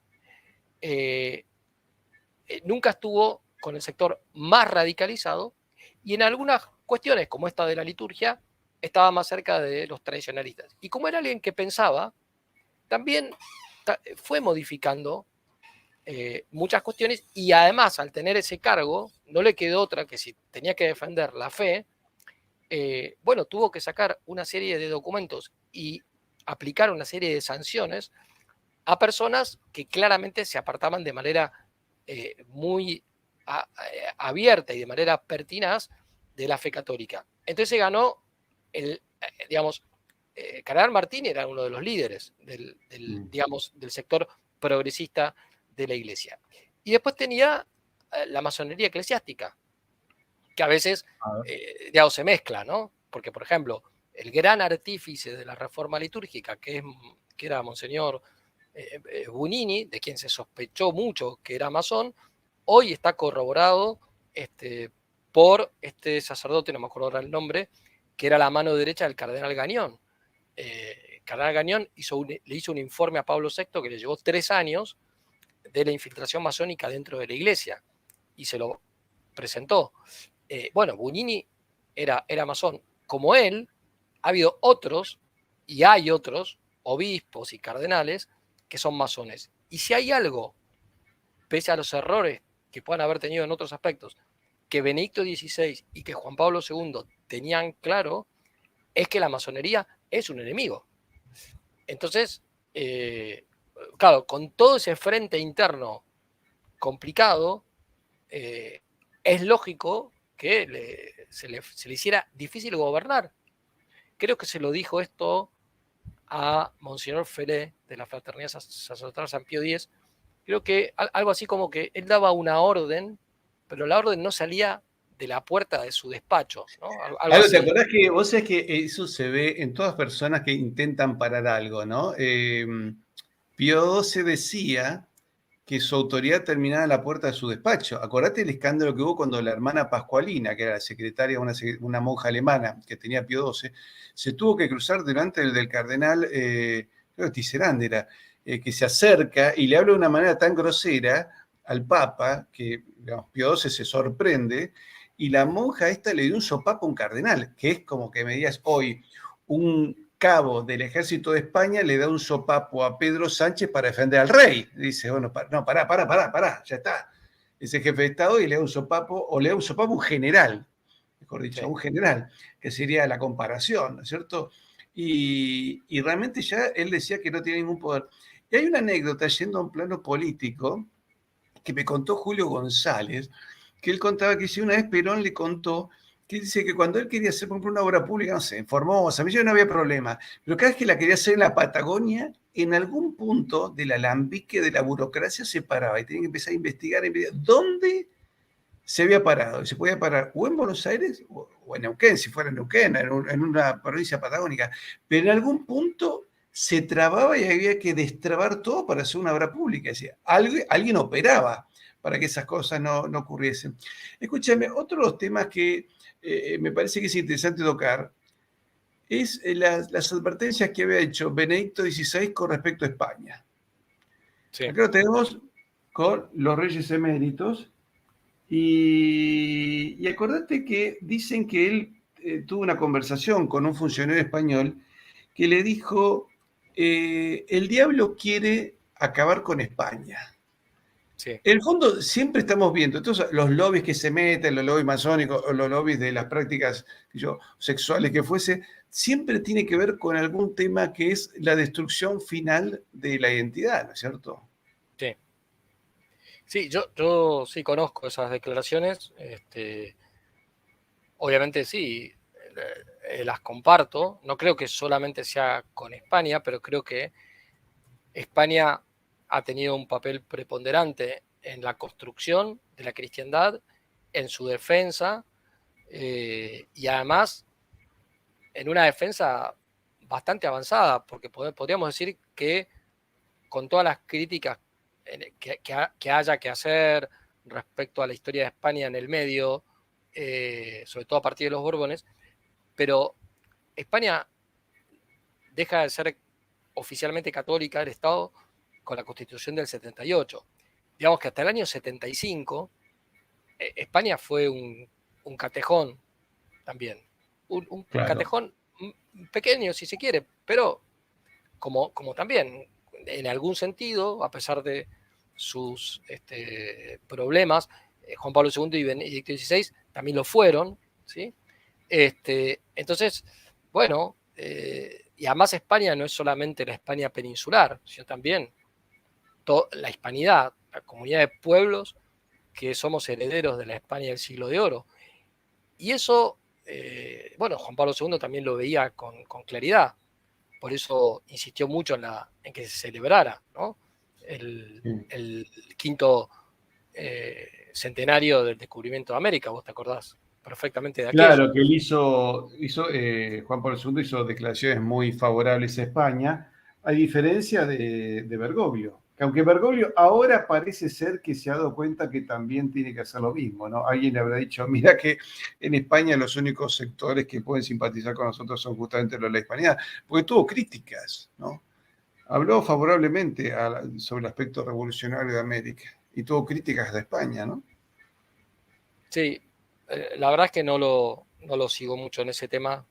[SPEAKER 2] nunca estuvo con el sector más radicalizado y en algunas cuestiones, como esta de la liturgia, estaba más cerca de los tradicionalistas. Y como era alguien que pensaba, también fue modificando muchas cuestiones y además al tener ese cargo no le quedó otra que si tenía que defender la fe, bueno, tuvo que sacar una serie de documentos y aplicar una serie de sanciones a personas que claramente se apartaban de manera muy abierta y de manera pertinaz de la fe católica. Entonces se ganó digamos, Cardenal Martín era uno de los líderes digamos, del sector progresista de la iglesia. Y después tenía la masonería eclesiástica, que a veces, digamos, se mezcla, ¿no? Porque, por ejemplo, el gran artífice de la reforma litúrgica, que era Monseñor Bunini, de quien se sospechó mucho que era masón, hoy está corroborado por este sacerdote, no me acuerdo ahora el nombre, que era la mano derecha del cardenal Gañón. Cardenal Gañón le hizo un informe a Pablo VI que le llevó 3 años de la infiltración masónica dentro de la iglesia y se lo presentó. Bueno, Bunini era masón. Como él, ha habido otros, y hay otros, obispos y cardenales, que son masones. Y si hay algo, pese a los errores que puedan haber tenido en otros aspectos, que Benedicto XVI y que Juan Pablo II tenían claro, es que la masonería es un enemigo. Entonces, claro, con todo ese frente interno complicado, es lógico que se le hiciera difícil gobernar. Creo que se lo dijo esto a Monseñor Feré de la Fraternidad Sacerdotal San Pío X. Creo que algo así como que él daba una orden, pero la orden no salía de la puerta de su despacho, ¿no? Algo
[SPEAKER 1] Algo, ¿te
[SPEAKER 2] así.
[SPEAKER 1] acordás que vos sabés que eso se ve en todas personas que intentan parar algo, ¿no? Pío XII decía que su autoridad terminaba en la puerta de su despacho. Acordate el escándalo que hubo cuando la hermana Pascualina, que era la secretaria, una monja alemana que tenía Pío XII, se tuvo que cruzar delante del cardenal, creo que Tisserand era, que se acerca y le habla de una manera tan grosera al Papa que, digamos, Pío XII se sorprende y la monja esta le dio un sopapo a un cardenal, que es como que me digas hoy, un cabo del ejército de España le da un sopapo a Pedro Sánchez para defender al rey. Dice, bueno, no, pará, ya está. Ese jefe de Estado y le da un sopapo, o le da un sopapo a un general, mejor dicho,
[SPEAKER 2] Sí.
[SPEAKER 1] a un general, que sería la comparación, ¿no es cierto? Y realmente ya él decía que no tiene ningún poder. Y hay una anécdota yendo a un plano político que me contó Julio González, que él contaba que si una vez Perón le contó que dice que cuando él quería hacer, por ejemplo, una obra pública, no sé, en Formosa, no había problema, pero cada vez que la quería hacer en la Patagonia, en algún punto del alambique de la burocracia se paraba y tenía que empezar a investigar dónde se había parado. Y se podía parar o en Buenos Aires o en Neuquén, si fuera en Neuquén, en una provincia patagónica, pero en algún punto se trababa y había que destrabar todo para hacer una obra pública. Es decir, alguien operaba para que esas cosas no ocurriesen. Escúchame, otro de los temas que me parece que es interesante tocar es las advertencias que había hecho Benedicto XVI con respecto a España.
[SPEAKER 2] Sí.
[SPEAKER 1] Acá lo tenemos con los reyes eméritos. Y acordate que dicen que él tuvo una conversación con un funcionario español que le dijo, el diablo quiere acabar con España.
[SPEAKER 2] Sí.
[SPEAKER 1] En el fondo siempre estamos viendo, entonces los lobbies que se meten, los lobbies masónicos o los lobbies de las prácticas sexuales que fuese, siempre tiene que ver con algún tema que es la destrucción final de la identidad, ¿no es cierto?
[SPEAKER 2] Sí. Sí, yo sí conozco esas declaraciones. Obviamente sí, las comparto. No creo que solamente sea con España, pero creo que España ha tenido un papel preponderante en la construcción de la cristiandad, en su defensa, y además en una defensa bastante avanzada, porque podríamos decir que con todas las críticas que haya que hacer respecto a la historia de España en el medio, sobre todo a partir de los Borbones, pero España deja de ser oficialmente católica del Estado con la Constitución del 78. Digamos que hasta el año 75 España fue un catejón también. Un
[SPEAKER 1] Claro.
[SPEAKER 2] catejón pequeño, si se quiere, pero como también, en algún sentido, a pesar de sus problemas, Juan Pablo II y Benedicto XVI también lo fueron, ¿sí? Entonces, bueno, y además España no es solamente la España peninsular, sino también la hispanidad, la comunidad de pueblos que somos herederos de la España del siglo de oro. Y eso, bueno, Juan Pablo II también lo veía con claridad, por eso insistió mucho en que se celebrara, ¿no? el quinto centenario del descubrimiento de América, vos te acordás perfectamente de aquello.
[SPEAKER 1] Claro, que él Juan Pablo II hizo declaraciones muy favorables a España, a diferencia de Bergoglio, que aunque Bergoglio ahora parece ser que se ha dado cuenta que también tiene que hacer lo mismo, ¿no? Alguien le habrá dicho, mira que en España los únicos sectores que pueden simpatizar con nosotros son justamente los de la hispanidad, porque tuvo críticas, ¿no? Habló favorablemente sobre el aspecto revolucionario de América y tuvo críticas de España, ¿no?
[SPEAKER 2] Sí, la verdad es que no lo sigo mucho en ese tema.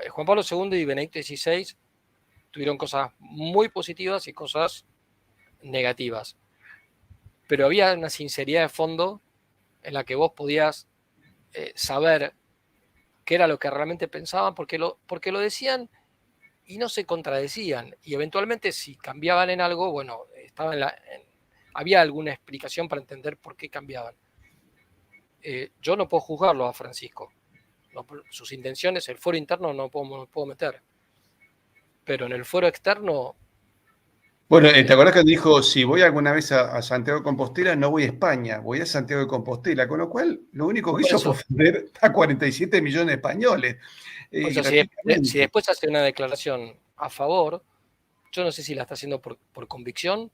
[SPEAKER 2] Juan Pablo II y Benedicto XVI tuvieron cosas muy positivas y cosas negativas, pero había una sinceridad de fondo en la que vos podías saber qué era lo que realmente pensaban, porque lo decían y no se contradecían, y eventualmente si cambiaban en algo, bueno, había alguna explicación para entender por qué cambiaban. Yo no puedo juzgarlo a Francisco, no, sus intenciones, el fuero interno no puedo meter, pero en el fuero externo...
[SPEAKER 1] Bueno, ¿te acuerdas que dijo, si voy alguna vez a Santiago de Compostela, no voy a España, voy a Santiago de Compostela? Con lo cual, lo único que hizo fue ofender a 47 millones de españoles.
[SPEAKER 2] Eso, si después hace una declaración a favor, yo no sé si la está haciendo por convicción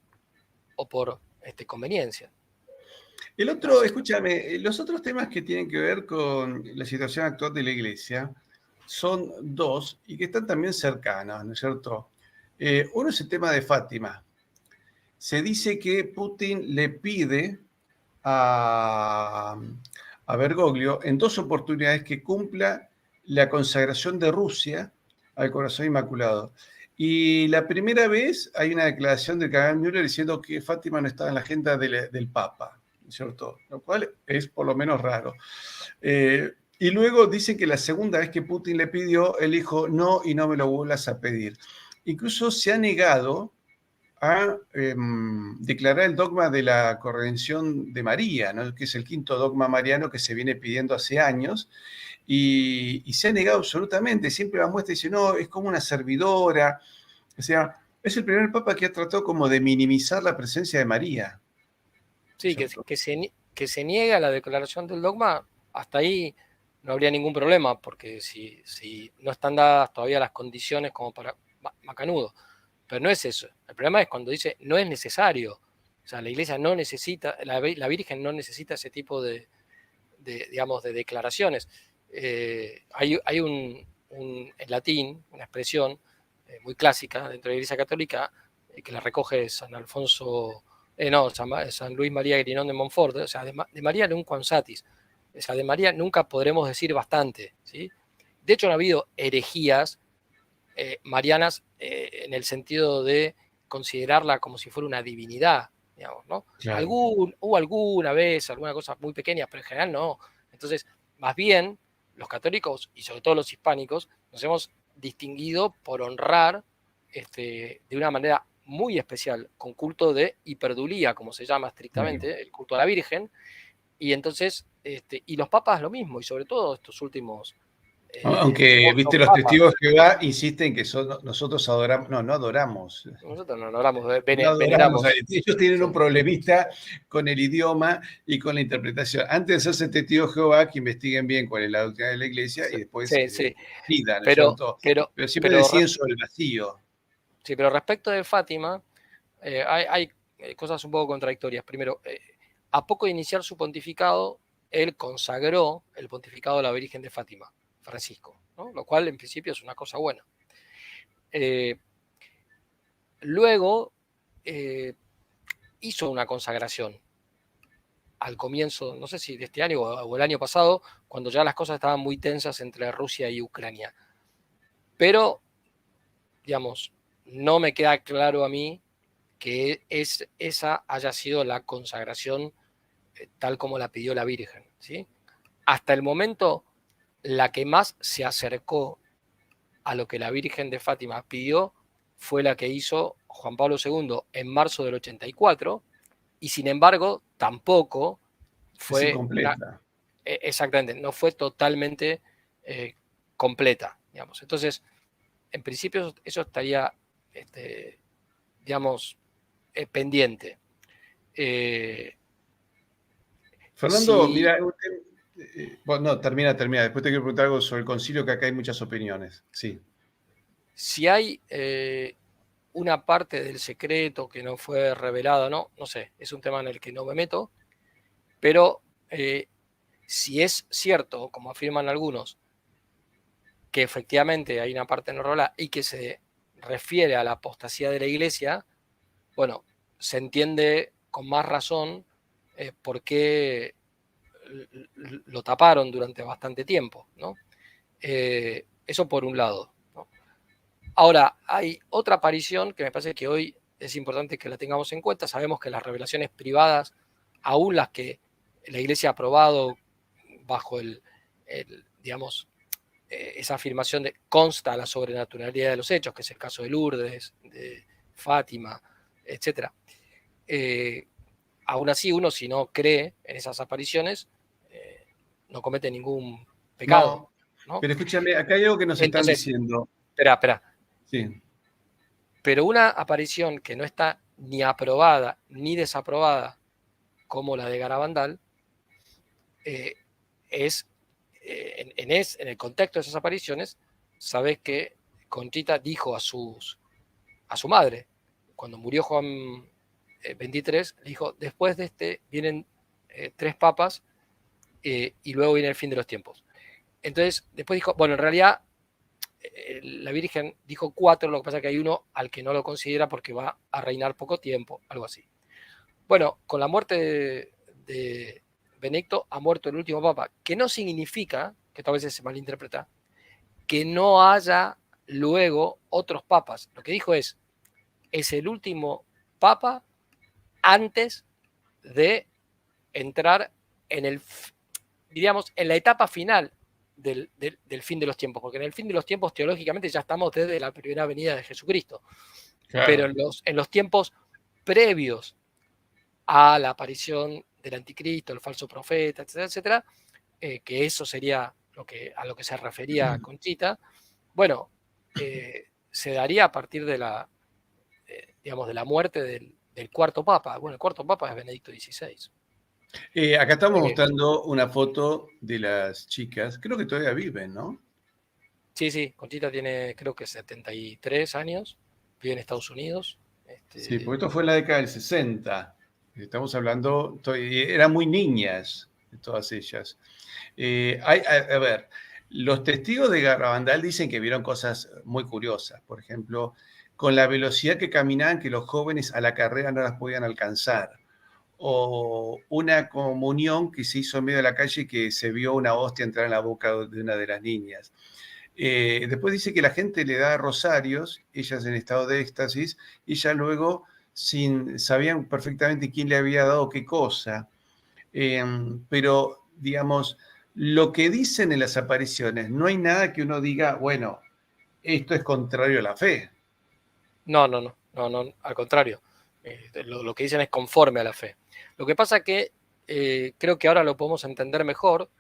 [SPEAKER 2] o por conveniencia.
[SPEAKER 1] El otro, escúchame, los otros temas que tienen que ver con la situación actual de la Iglesia son dos y que están también cercanos, ¿no es cierto? Uno es el tema de Fátima. Se dice que Putin le pide a Bergoglio en dos oportunidades que cumpla la consagración de Rusia al Corazón Inmaculado. Y la primera vez hay una declaración del cardenal Müller diciendo que Fátima no estaba en la agenda del Papa, ¿cierto? Lo cual es por lo menos raro. Y luego dicen que la segunda vez que Putin le pidió, él dijo no y no me lo vuelvas a pedir. Incluso se ha negado a declarar el dogma de la corredención de María, ¿no? Que es el quinto dogma mariano que se viene pidiendo hace años, y se ha negado absolutamente. Siempre la muestra dice, no, es como una servidora. O sea, es el primer papa que ha tratado como de minimizar la presencia de María.
[SPEAKER 2] Sí, que se niega la declaración del dogma, hasta ahí no habría ningún problema, porque si no están dadas todavía las condiciones como para macanudo. Pero no es eso. El problema es cuando dice no es necesario. O sea, la iglesia no necesita, la Virgen no necesita ese tipo digamos, de declaraciones. Hay en latín una expresión muy clásica dentro de la Iglesia Católica que la recoge San Alfonso, San Luis María Grinón de Montfort, o sea, de María nunquam satis. O sea, de María nunca podremos decir bastante, ¿sí? De hecho, no ha habido herejías marianas en el sentido de considerarla como si fuera una divinidad, digamos, ¿no?
[SPEAKER 1] Claro.
[SPEAKER 2] Hubo alguna vez, alguna cosa muy pequeña, pero en general no. Entonces, más bien, los católicos y sobre todo los hispánicos nos hemos distinguido por honrar de una manera muy especial, con culto de hiperdulía, como se llama estrictamente, el culto a la Virgen, y entonces, y los papas lo mismo, y sobre todo estos últimos...
[SPEAKER 1] Aunque, viste, los testigos de Jehová insisten que nosotros adoramos, no adoramos.
[SPEAKER 2] Nosotros no adoramos,
[SPEAKER 1] Veneramos.
[SPEAKER 2] veneramos.
[SPEAKER 1] Ellos tienen un problemista con el idioma y con la interpretación. Antes de hacerse testigos de Jehová, que investiguen bien cuál es la doctrina de la iglesia y después pidan,
[SPEAKER 2] pero
[SPEAKER 1] siempre deciden sobre el vacío.
[SPEAKER 2] Sí, pero respecto de Fátima, hay cosas un poco contradictorias. Primero, a poco de iniciar su pontificado, él consagró el pontificado a la Virgen de Fátima, Francisco, ¿no? Lo cual en principio es una cosa buena. Luego hizo una consagración al comienzo, no sé si de este año o el año pasado, cuando ya las cosas estaban muy tensas entre Rusia y Ucrania. Pero, digamos, no me queda claro a mí que esa haya sido la consagración tal como la pidió la Virgen, ¿sí? Hasta el momento, la que más se acercó a lo que la Virgen de Fátima pidió fue la que hizo Juan Pablo II en marzo del 84, y sin embargo, tampoco
[SPEAKER 1] Es
[SPEAKER 2] fue
[SPEAKER 1] incompleta.
[SPEAKER 2] exactamente, no fue totalmente completa, digamos. Entonces, en principio eso estaría, digamos, pendiente.
[SPEAKER 1] Fernando,
[SPEAKER 2] Si,
[SPEAKER 1] mira, bueno, no, termina. Después te quiero preguntar algo sobre el concilio, que acá hay muchas opiniones. Sí.
[SPEAKER 2] si hay una parte del secreto que no fue revelada, no sé, es un tema en el que no me meto, pero si es cierto, como afirman algunos, que efectivamente hay una parte no revelada y que se refiere a la apostasía de la Iglesia, bueno, se entiende con más razón por qué lo taparon durante bastante tiempo, ¿no? Eso por un lado, ¿no? Ahora, hay otra aparición que me parece que hoy es importante que la tengamos en cuenta. Sabemos que las revelaciones privadas, aún las que la Iglesia ha aprobado bajo digamos, esa afirmación de consta la sobrenaturalidad de los hechos, que es el caso de Lourdes, de Fátima, etc. Aún así, uno, si no cree en esas apariciones, no comete ningún pecado,
[SPEAKER 1] No,
[SPEAKER 2] ¿no?
[SPEAKER 1] pero escúchame, acá hay algo que nos están
[SPEAKER 2] Entonces,
[SPEAKER 1] diciendo.
[SPEAKER 2] espera,
[SPEAKER 1] Sí.
[SPEAKER 2] pero una aparición que no está ni aprobada ni desaprobada, como la de Garabandal, es, en el contexto de esas apariciones, sabes que Conchita dijo a su madre, cuando murió Juan XXIII, le dijo, después de este vienen 3 papas y luego viene el fin de los tiempos. Entonces, después dijo, bueno, en realidad la Virgen dijo 4, lo que pasa es que hay uno al que no lo considera porque va a reinar poco tiempo, algo así. Bueno, con la muerte de Benedicto ha muerto el último papa, que no significa, que a veces se malinterpreta, que no haya luego otros papas. Lo que dijo es el último papa antes de entrar en diríamos, en la etapa final del fin de los tiempos, porque en el fin de los tiempos teológicamente ya estamos desde la primera venida de Jesucristo, pero
[SPEAKER 1] Claro.
[SPEAKER 2] en los tiempos previos a la aparición del anticristo, el falso profeta, etcétera, etcétera, que eso sería a lo que se refería Conchita, bueno, se daría a partir de digamos, de la muerte del cuarto papa. Bueno, el cuarto papa es Benedicto XVI.
[SPEAKER 1] Acá estamos
[SPEAKER 2] Eh,
[SPEAKER 1] mostrando una foto de las chicas. Creo que todavía viven, ¿no?
[SPEAKER 2] sí, Conchita tiene creo que 73 años, vive en Estados Unidos.
[SPEAKER 1] Sí, porque esto fue en la década del 60. Estamos hablando, eran muy niñas, todas ellas. A ver, los testigos de Garabandal dicen que vieron cosas muy curiosas. Por ejemplo, con la velocidad que caminaban, que los jóvenes a la carrera no las podían alcanzar. O una comunión que se hizo en medio de la calle, que se vio una hostia entrar en la boca de una de las niñas. Después dice que la gente le da rosarios, ellas en estado de éxtasis, y ya luego sabían perfectamente quién le había dado qué cosa. Pero, digamos, lo que dicen en las apariciones, no hay nada que uno diga, bueno, esto es contrario a la fe.
[SPEAKER 2] No, al contrario. Lo que dicen es conforme a la fe. Lo que pasa que creo que ahora lo podemos entender mejor.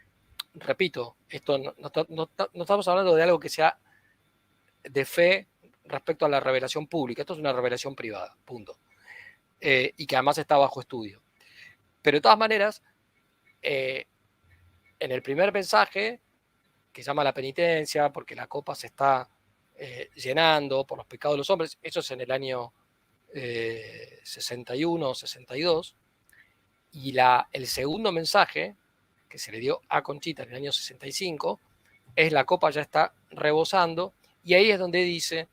[SPEAKER 2] Repito, esto no estamos hablando de algo que sea de fe respecto a la revelación pública. Esto es una revelación privada, punto. Y que además está bajo estudio. Pero de todas maneras, en el primer mensaje, que se llama la penitencia, porque la copa se está llenando por los pecados de los hombres, eso es en el año 61 o 62, y el segundo mensaje que se le dio a Conchita en el año 65 es: la copa ya está rebosando, y ahí es donde dice,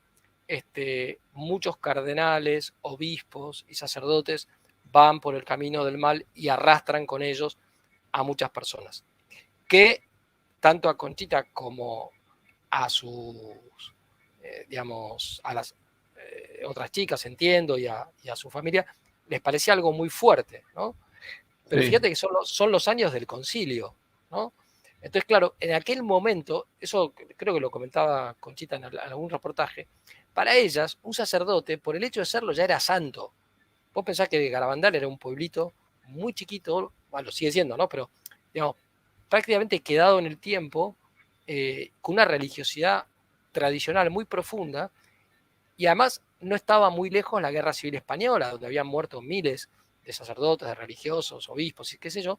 [SPEAKER 2] muchos cardenales, obispos y sacerdotes van por el camino del mal y arrastran con ellos a muchas personas. Que tanto a Conchita como a sus, digamos, a las otras chicas, entiendo, y a su familia, les parecía algo muy fuerte, ¿no? Pero
[SPEAKER 1] Sí,
[SPEAKER 2] fíjate que son los años del concilio, ¿no? Entonces, claro, en aquel momento, eso creo que lo comentaba Conchita en algún reportaje, para ellas, un sacerdote, por el hecho de serlo, ya era santo. Vos pensás que Garabandal era un pueblito muy chiquito, bueno, sigue siendo, ¿no? Pero, digamos, prácticamente quedado en el tiempo, con una religiosidad tradicional muy profunda, y además no estaba muy lejos la Guerra Civil Española, donde habían muerto miles de sacerdotes, de religiosos, obispos y qué sé yo.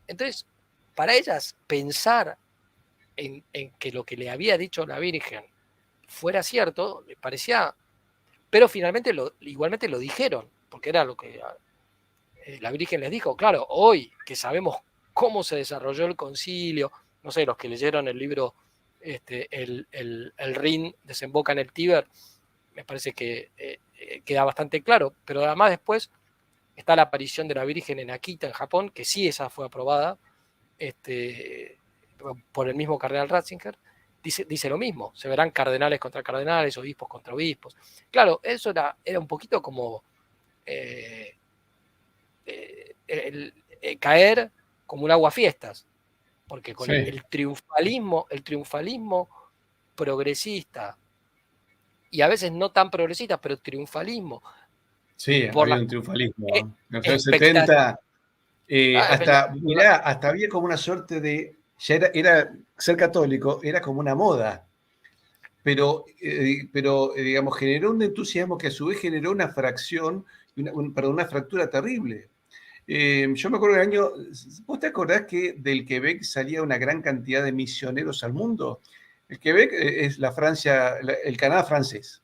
[SPEAKER 2] Entonces, para ellas, pensar en que lo que le había dicho la Virgen fuera cierto, les parecía, pero finalmente igualmente lo dijeron, porque era lo que la Virgen les dijo. Claro, hoy que sabemos cómo se desarrolló el concilio, no sé, los que leyeron el libro el Rin desemboca en el Tíber, me parece que queda bastante claro, pero además después está la aparición de la Virgen en Akita, en Japón, que sí, esa fue aprobada por el mismo cardenal Ratzinger. Dice lo mismo: se verán cardenales contra cardenales, obispos contra obispos. Claro, eso era un poquito como eh, caer como un aguafiestas, porque con
[SPEAKER 1] sí,
[SPEAKER 2] el triunfalismo progresista, y a veces no tan progresista, pero triunfalismo,
[SPEAKER 1] sí,
[SPEAKER 2] por
[SPEAKER 1] había
[SPEAKER 2] las
[SPEAKER 1] un triunfalismo. En los años
[SPEAKER 2] expectativas.
[SPEAKER 1] 70, mirá, hasta había como una suerte de, ya era ser católico, era como una moda, pero digamos, generó un entusiasmo que a su vez generó una fracción, perdón, una fractura terrible. Yo me acuerdo del año, ¿vos te acordás que del Quebec salía una gran cantidad de misioneros al mundo? El Quebec es la Francia, el Canadá francés.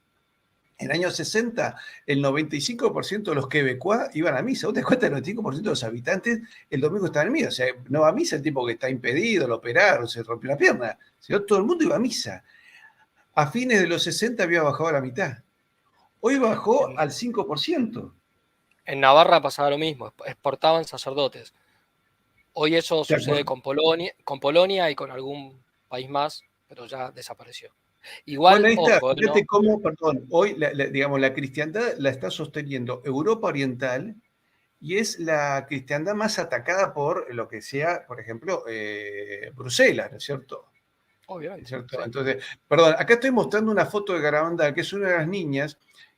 [SPEAKER 1] En el año 60, el 95% de los quebecuas iban a misa. ¿Vos te das cuenta? El 95% de los habitantes el domingo estaban en misa. O sea, no va a misa el tipo que está impedido, lo operaron, se rompió la pierna. Sino todo el mundo iba a misa. A fines de los 60 había bajado a la mitad. Hoy bajó
[SPEAKER 2] En,
[SPEAKER 1] al 5%.
[SPEAKER 2] en Navarra pasaba lo mismo, exportaban sacerdotes. Hoy eso
[SPEAKER 1] ¿Te
[SPEAKER 2] sucede
[SPEAKER 1] acuerdas?
[SPEAKER 2] con Polonia y con algún país más, pero ya desapareció.
[SPEAKER 1] Bueno,
[SPEAKER 2] Igual,
[SPEAKER 1] ahí está.
[SPEAKER 2] ojo,
[SPEAKER 1] Fíjate cómo, perdón, hoy, digamos, la cristiandad la está sosteniendo Europa Oriental y es la cristiandad más atacada por lo que sea, por ejemplo, Bruselas, ¿no es cierto? ¿Es
[SPEAKER 2] obviamente,
[SPEAKER 1] cierto?
[SPEAKER 2] sí.
[SPEAKER 1] Entonces, perdón, acá estoy mostrando una foto de Garabandal, que es una de las niñas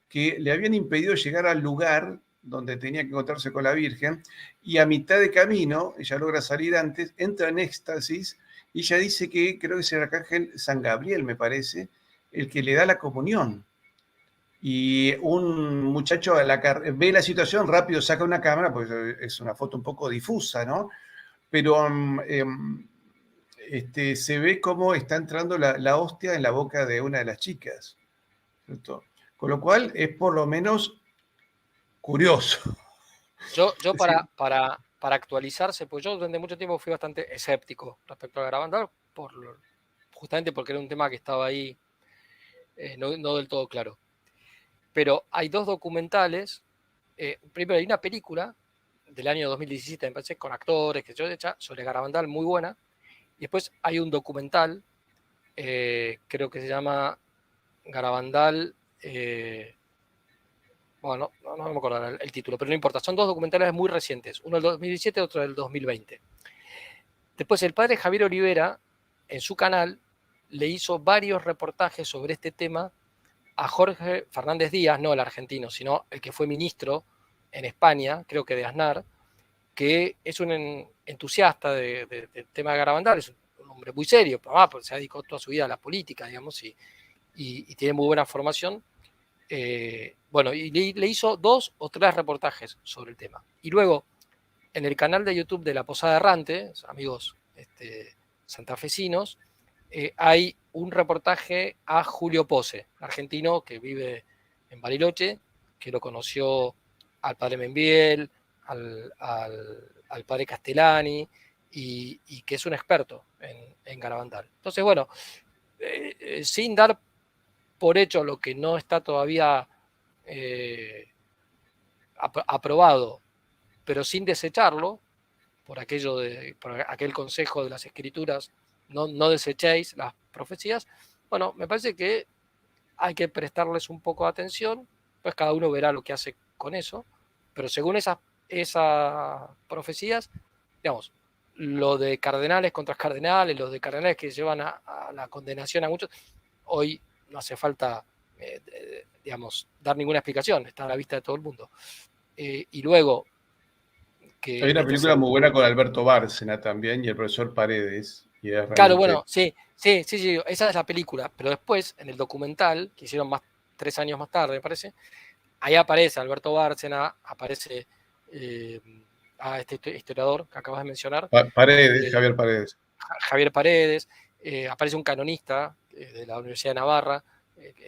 [SPEAKER 1] que le habían impedido llegar al lugar donde tenía que encontrarse con la Virgen, y a mitad de camino, ella logra salir antes, entra en éxtasis, y ella dice que creo que es el arcángel San Gabriel, me parece, el que le da la comunión. Y un muchacho ve la situación, rápido saca una cámara, pues es una foto un poco difusa, ¿no? Pero se ve cómo está entrando la hostia en la boca de una de las chicas, ¿cierto? Con lo cual es por lo menos curioso.
[SPEAKER 2] Yo
[SPEAKER 1] Es decir,
[SPEAKER 2] para actualizarse, pues yo durante mucho tiempo fui bastante escéptico respecto a Garabandal, justamente porque era un tema que estaba ahí no del todo claro. Pero hay dos documentales. Primero hay una película del año 2017, me parece, con actores que yo hecha sobre Garabandal, muy buena. Y después hay un documental, creo que se llama Garabandal, bueno, no me acuerdo el título, pero no importa. Son dos documentales muy recientes, uno del 2017 y otro del 2020. Después el padre Javier Olivera, en su canal, le hizo varios reportajes sobre este tema a Jorge Fernández Díaz, no el argentino, sino el que fue ministro en España, creo que de Aznar, que es un entusiasta del tema de Garabandal, es un hombre muy serio, pero se ha dedicado toda su vida a la política, digamos, y tiene muy buena formación. Bueno, y le hizo 2 o 3 reportajes sobre el tema. Y luego, en el canal de YouTube de La Posada Errante, amigos santafesinos, hay un reportaje a Julio Pose, argentino que vive en Bariloche, que lo conoció al padre Membiel, al padre Castellani, y que es un experto en Garabandal. Entonces, bueno, sin dar por hecho lo que no está todavía aprobado, pero sin desecharlo, por aquel consejo de las escrituras, no desechéis las profecías, bueno, me parece que hay que prestarles un poco de atención, pues cada uno verá lo que hace con eso, pero según esas profecías, digamos, lo de cardenales contra cardenales, los de cardenales que llevan a la condenación a muchos, hoy no hace falta, digamos, dar ninguna explicación, está a la vista de todo el mundo. Y luego,
[SPEAKER 1] Hay
[SPEAKER 2] que
[SPEAKER 1] una
[SPEAKER 2] este es
[SPEAKER 1] película muy buena con Alberto Bárcena también y el profesor Paredes, y es
[SPEAKER 2] Claro,
[SPEAKER 1] realmente...
[SPEAKER 2] bueno, sí, esa es la película, pero después, en el documental, que hicieron 3 años más tarde, me parece, ahí aparece Alberto Bárcena, aparece este historiador que acabas de mencionar,
[SPEAKER 1] Paredes, Javier Paredes.
[SPEAKER 2] Javier Paredes, aparece un canonista de la Universidad de Navarra,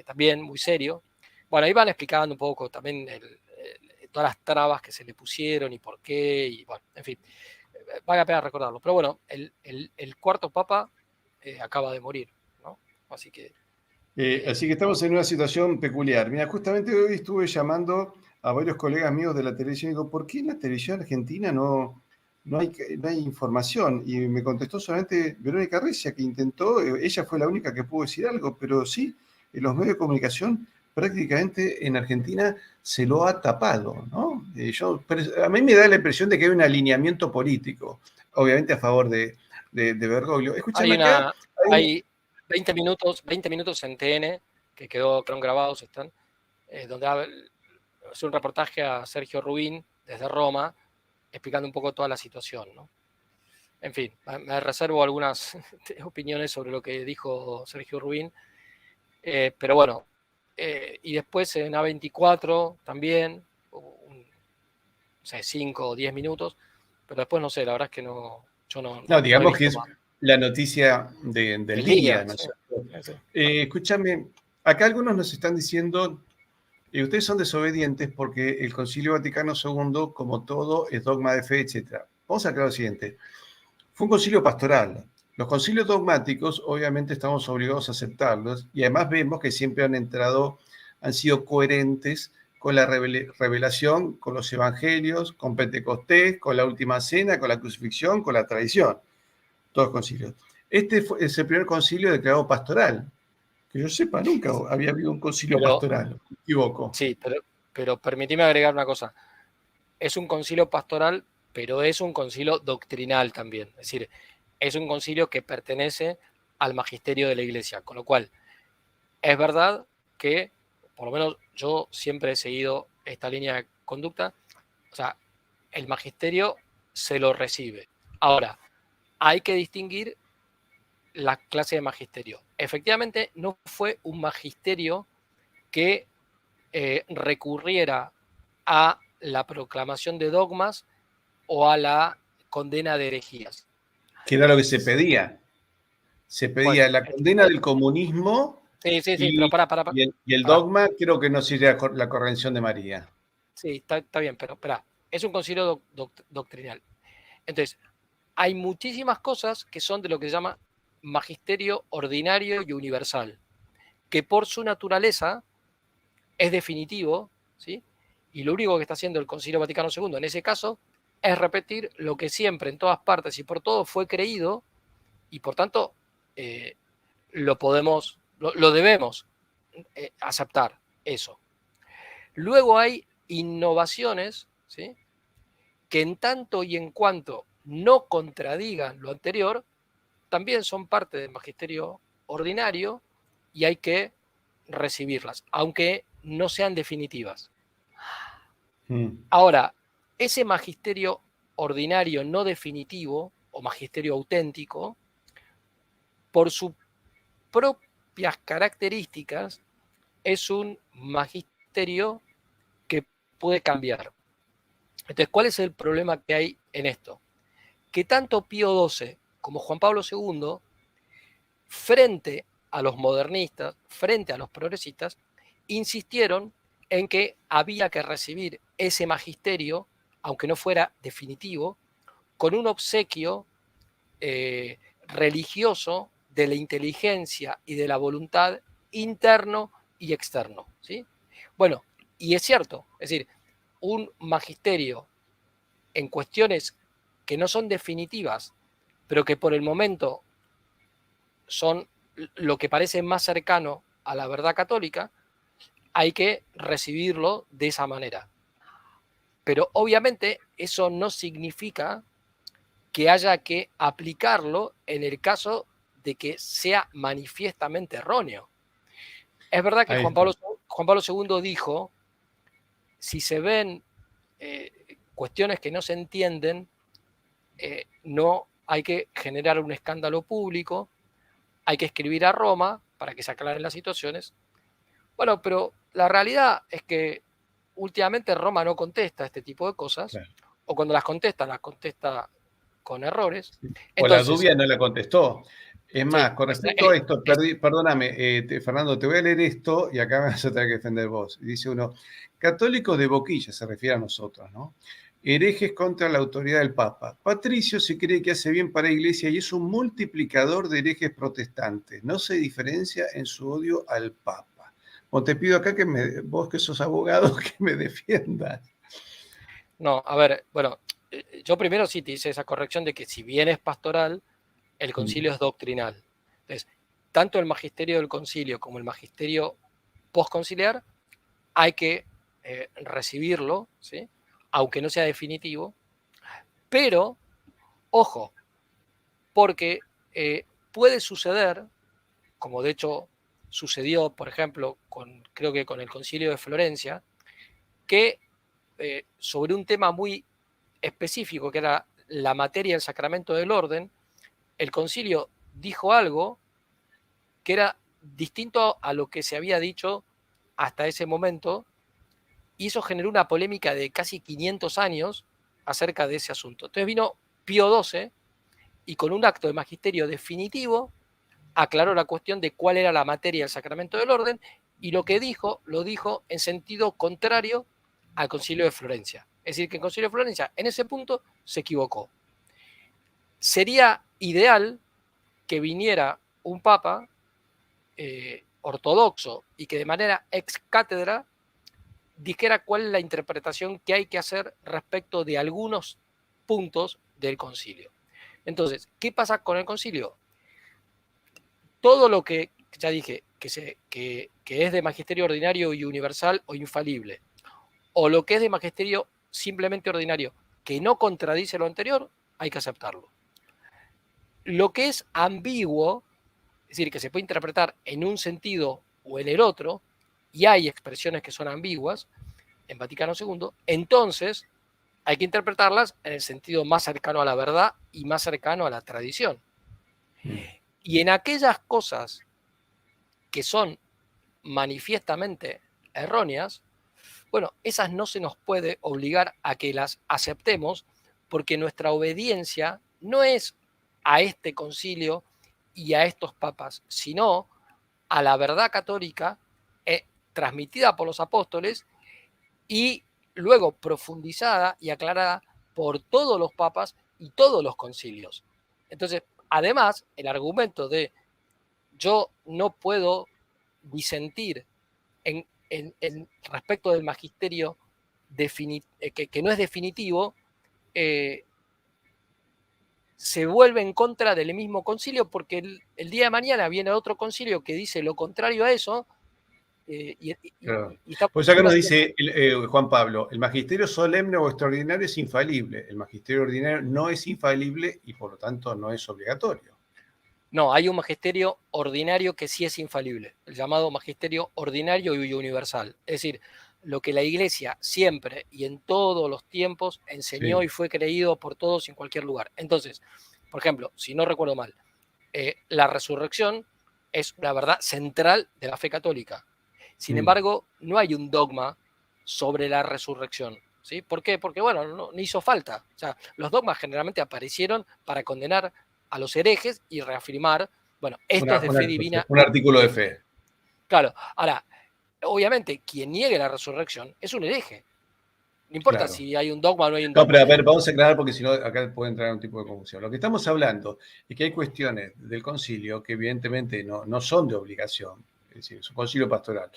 [SPEAKER 2] también muy serio. Bueno, ahí van explicando un poco también todas las trabas que se le pusieron y por qué, y bueno, en fin, vale la pena recordarlo. Pero bueno, el cuarto papa acaba de morir, ¿no? Así que...
[SPEAKER 1] Así que estamos en una situación peculiar. Mira, justamente hoy estuve llamando a varios colegas míos de la televisión y digo, ¿por qué en la televisión argentina no hay información? Y me contestó solamente Verónica Recia, que intentó, ella fue la única que pudo decir algo, pero sí, en los medios de comunicación prácticamente en Argentina se lo ha tapado, ¿no? A mí me da la impresión de que hay un alineamiento político, obviamente a favor de Bergoglio. Escúchame acá,
[SPEAKER 2] hay 20 minutos en TN que quedaron grabados, donde hace un reportaje a Sergio Rubín desde Roma, explicando un poco toda la situación, ¿no? En fin, me reservo algunas opiniones sobre lo que dijo Sergio Rubín, pero bueno, y después en A24 también, no sé, 5 o 10 minutos, pero después no sé, la verdad es que yo
[SPEAKER 1] no,
[SPEAKER 2] no he
[SPEAKER 1] digamos que
[SPEAKER 2] visto
[SPEAKER 1] es
[SPEAKER 2] más.
[SPEAKER 1] la noticia del
[SPEAKER 2] El
[SPEAKER 1] día,
[SPEAKER 2] día,
[SPEAKER 1] ¿no es
[SPEAKER 2] sí.
[SPEAKER 1] cierto?
[SPEAKER 2] Sí.
[SPEAKER 1] Escúchame, acá algunos nos están diciendo, ustedes son desobedientes porque el Concilio Vaticano II, como todo, es dogma de fe, etc. Vamos a aclarar lo siguiente. Fue un concilio pastoral. Los concilios dogmáticos, obviamente, estamos obligados a aceptarlos y además vemos que siempre han sido coherentes con la revelación, con los evangelios, con Pentecostés, con la última cena, con la crucifixión, con la tradición. Todos concilios. Este es el primer concilio declarado pastoral. Que yo sepa, nunca había habido un concilio
[SPEAKER 2] Pero,
[SPEAKER 1] pastoral. Me equivoco.
[SPEAKER 2] sí, pero permitime agregar una cosa. Es un concilio pastoral, pero es un concilio doctrinal también. Es decir, es un concilio que pertenece al magisterio de la Iglesia. Con lo cual, es verdad que, por lo menos yo siempre he seguido esta línea de conducta, o sea, el magisterio se lo recibe. Ahora, hay que distinguir la clase de magisterio. Efectivamente, no fue un magisterio que recurriera a la proclamación de dogmas o a la condena de herejías.
[SPEAKER 1] Que era lo que se pedía. Se pedía
[SPEAKER 2] Bueno,
[SPEAKER 1] la condena del comunismo
[SPEAKER 2] sí, pero
[SPEAKER 1] y el
[SPEAKER 2] pará.
[SPEAKER 1] dogma, creo que no sería la corrección de María.
[SPEAKER 2] Sí, está bien, pero pará. Es un concilio doctrinal. Entonces, hay muchísimas cosas que son de lo que se llama magisterio ordinario y universal, que por su naturaleza es definitivo, ¿sí? Y lo único que está haciendo el Concilio Vaticano II en ese caso es repetir lo que siempre, en todas partes y por todo fue creído, y por tanto eh, lo debemos aceptar eso. Luego hay innovaciones, ¿sí? Que en tanto y en cuanto no contradigan lo anterior, también son parte del magisterio ordinario y hay que recibirlas, aunque no sean definitivas. Ahora, ese magisterio ordinario no definitivo o magisterio auténtico, por sus propias características, es un magisterio que puede cambiar. Entonces, ¿cuál es el problema que hay en esto? Que tanto Pío XII como Juan Pablo II, frente a los modernistas, frente a los progresistas, insistieron en que había que recibir ese magisterio, aunque no fuera definitivo, con un obsequio religioso de la inteligencia y de la voluntad interno y externo, ¿sí? Bueno, y es cierto, es decir, un magisterio en cuestiones que no son definitivas, pero que por el momento son lo que parece más cercano a la verdad católica, hay que recibirlo de esa manera. Pero obviamente eso no significa que haya que aplicarlo en el caso de que sea manifiestamente erróneo. Es verdad que
[SPEAKER 1] Ahí está.
[SPEAKER 2] Juan Pablo II dijo, si se ven cuestiones que no se entienden, no hay que generar un escándalo público, hay que escribir a Roma para que se aclaren las situaciones. Bueno, pero la realidad es que últimamente Roma no contesta este tipo de cosas,
[SPEAKER 1] Claro.
[SPEAKER 2] o cuando las contesta con errores.
[SPEAKER 1] O la
[SPEAKER 2] Entonces,
[SPEAKER 1] Dubia no la contestó. Es
[SPEAKER 2] sí,
[SPEAKER 1] más, con respecto a esto, perdóname, Fernando, te voy a leer esto y acá me vas a tener que defender vos. Dice uno, católicos de boquilla, se refiere a nosotros, ¿no? Herejes contra la autoridad del Papa. Patricio se cree que hace bien para la Iglesia y es un multiplicador de herejes protestantes. No se diferencia en su odio al Papa. Bueno, te pido acá que vos que sos abogado, que me defiendas.
[SPEAKER 2] No, a ver, bueno, yo primero sí te hice esa corrección de que si bien es pastoral, el concilio es doctrinal. Entonces, tanto el magisterio del concilio como el magisterio postconciliar hay que recibirlo, ¿sí? Aunque no sea definitivo, pero, ojo, porque puede suceder, como de hecho sucedió, por ejemplo, creo que con el concilio de Florencia, que sobre un tema muy específico, que era la materia del sacramento del orden, el concilio dijo algo que era distinto a lo que se había dicho hasta ese momento, y eso generó una polémica de casi 500 años acerca de ese asunto. Entonces vino Pío XII y con un acto de magisterio definitivo aclaró la cuestión de cuál era la materia del sacramento del orden, y lo que dijo, lo dijo en sentido contrario al concilio de Florencia. Es decir, que el concilio de Florencia en ese punto se equivocó. Sería ideal que viniera un papa ortodoxo y que de manera ex cátedra dijera cuál es la interpretación que hay que hacer respecto de algunos puntos del concilio. Entonces, ¿qué pasa con el concilio? Todo lo que, ya dije, que es de magisterio ordinario y universal o infalible, o lo que es de magisterio simplemente ordinario, que no contradice lo anterior, hay que aceptarlo. Lo que es ambiguo, es decir, que se puede interpretar en un sentido o en el otro, y hay expresiones que son ambiguas en Vaticano II, entonces hay que interpretarlas en el sentido más cercano a la verdad y más cercano a la tradición. Y en aquellas cosas que son manifiestamente erróneas, bueno, esas no se nos puede obligar a que las aceptemos, porque nuestra obediencia no es a este concilio y a estos papas, sino a la verdad católica transmitida por los apóstoles y luego profundizada y aclarada por todos los papas y todos los concilios. Entonces, además, el argumento de yo no puedo disentir en respecto del magisterio que no es definitivo, se vuelve en contra del mismo concilio, porque el día de mañana viene otro concilio que dice lo contrario a eso,
[SPEAKER 1] Claro.
[SPEAKER 2] y está
[SPEAKER 1] Pues acá nos dice Juan Pablo, el magisterio solemne o extraordinario es infalible, el magisterio ordinario no es infalible y por lo tanto no es obligatorio.
[SPEAKER 2] No, hay un magisterio ordinario que sí es infalible, el llamado magisterio ordinario y universal. Es decir, lo que la Iglesia siempre y en todos los tiempos enseñó
[SPEAKER 1] Sí.
[SPEAKER 2] y fue creído por todos en cualquier lugar. Entonces, por ejemplo, si no recuerdo mal, la resurrección es una verdad central de la fe católica. Sin embargo, no hay un dogma sobre la resurrección. ¿Sí? ¿Por qué? Porque, bueno, no hizo falta. O sea, los dogmas generalmente aparecieron para condenar a los herejes y reafirmar, bueno, esto es de fe divina.
[SPEAKER 1] Un artículo de fe.
[SPEAKER 2] Claro, ahora, obviamente, quien niegue la resurrección es un hereje. No importa
[SPEAKER 1] Claro.
[SPEAKER 2] si hay un dogma o no hay un
[SPEAKER 1] No,
[SPEAKER 2] dogma.
[SPEAKER 1] pero a ver, vamos a aclarar porque si no, acá puede entrar un tipo de confusión. Lo que estamos hablando es que hay cuestiones del concilio que evidentemente no son de obligación, es decir, es un concilio pastoral,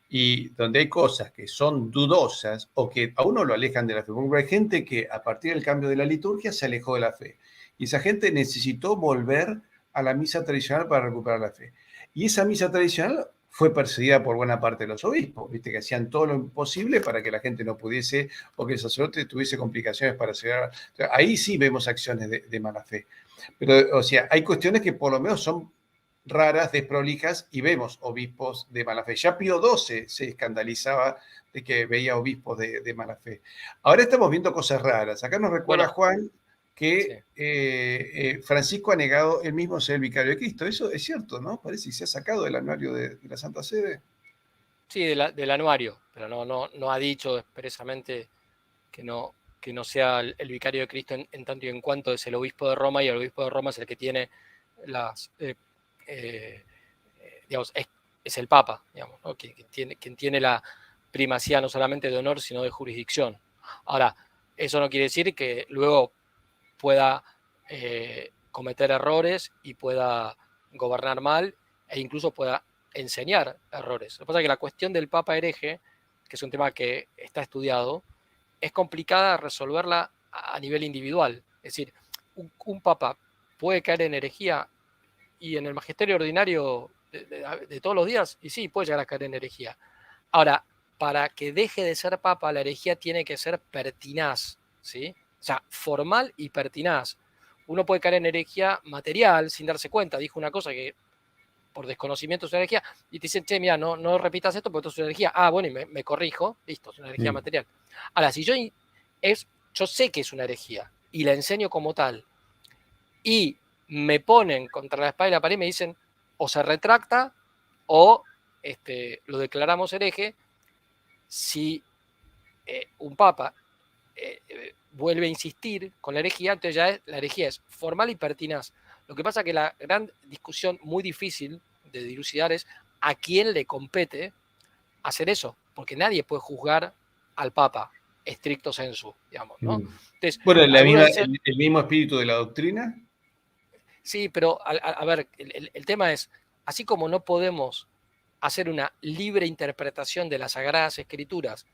[SPEAKER 1] y donde hay cosas que son dudosas o que a uno lo alejan de la fe. Porque hay gente que a partir del cambio de la liturgia se alejó de la fe. Y esa gente necesitó volver a la misa tradicional para recuperar la fe. Y esa misa tradicional fue perseguida por buena parte de los obispos, viste, que hacían todo lo imposible para que la gente no pudiese o que el sacerdote tuviese complicaciones para llegar. Ahí sí vemos acciones de mala fe. Pero, o sea, hay cuestiones que por lo menos son raras, desprolijas, y vemos obispos de mala fe. Ya Pío XII se escandalizaba de que veía obispos de mala fe. Ahora estamos viendo cosas raras. Acá nos recuerda
[SPEAKER 2] Bueno,
[SPEAKER 1] Juan
[SPEAKER 2] sí.
[SPEAKER 1] que Francisco ha negado él mismo ser el vicario de Cristo. Eso es cierto, ¿no? Parece que se ha sacado del anuario de la Santa Sede.
[SPEAKER 2] Sí, del anuario, pero no ha dicho expresamente que no sea el vicario de Cristo en tanto y en cuanto es el obispo de Roma, y el obispo de Roma es el que tiene las, digamos, es el Papa, digamos, ¿no? Quien tiene la primacía no solamente de honor, sino de jurisdicción. Ahora, eso no quiere decir que luego pueda cometer errores y pueda gobernar mal e incluso pueda enseñar errores. Lo que pasa es que la cuestión del Papa hereje, que es un tema que está estudiado, es complicada resolverla a nivel individual. Es decir, un papa puede caer en herejía y en el magisterio ordinario de todos los días, y sí, puede llegar a caer en herejía. Ahora, para que deje de ser papa, la herejía tiene que ser pertinaz, ¿sí? O sea, formal y pertinaz. Uno puede caer en herejía material sin darse cuenta. Dijo una cosa que por desconocimiento es una herejía, y te dicen, che, mira, no repitas esto porque esto es una herejía. Ah, bueno, y me corrijo, listo, es una herejía material. Ahora, si yo sé que es una herejía y la enseño como tal, y me ponen contra la espada y la pared y me dicen, o se retracta o lo declaramos hereje. Si un papa vuelve a insistir con la herejía, entonces la herejía es formal y pertinaz. Lo que pasa es que la gran discusión muy difícil de dilucidar es a quién le compete hacer eso, porque nadie puede juzgar al papa estricto sensu, digamos, ¿no? Entonces,
[SPEAKER 1] Bueno,
[SPEAKER 2] algunos dicen,
[SPEAKER 1] el mismo espíritu de la doctrina.
[SPEAKER 2] sí, pero a ver, el tema es, así como no podemos hacer una libre interpretación de las Sagradas Escrituras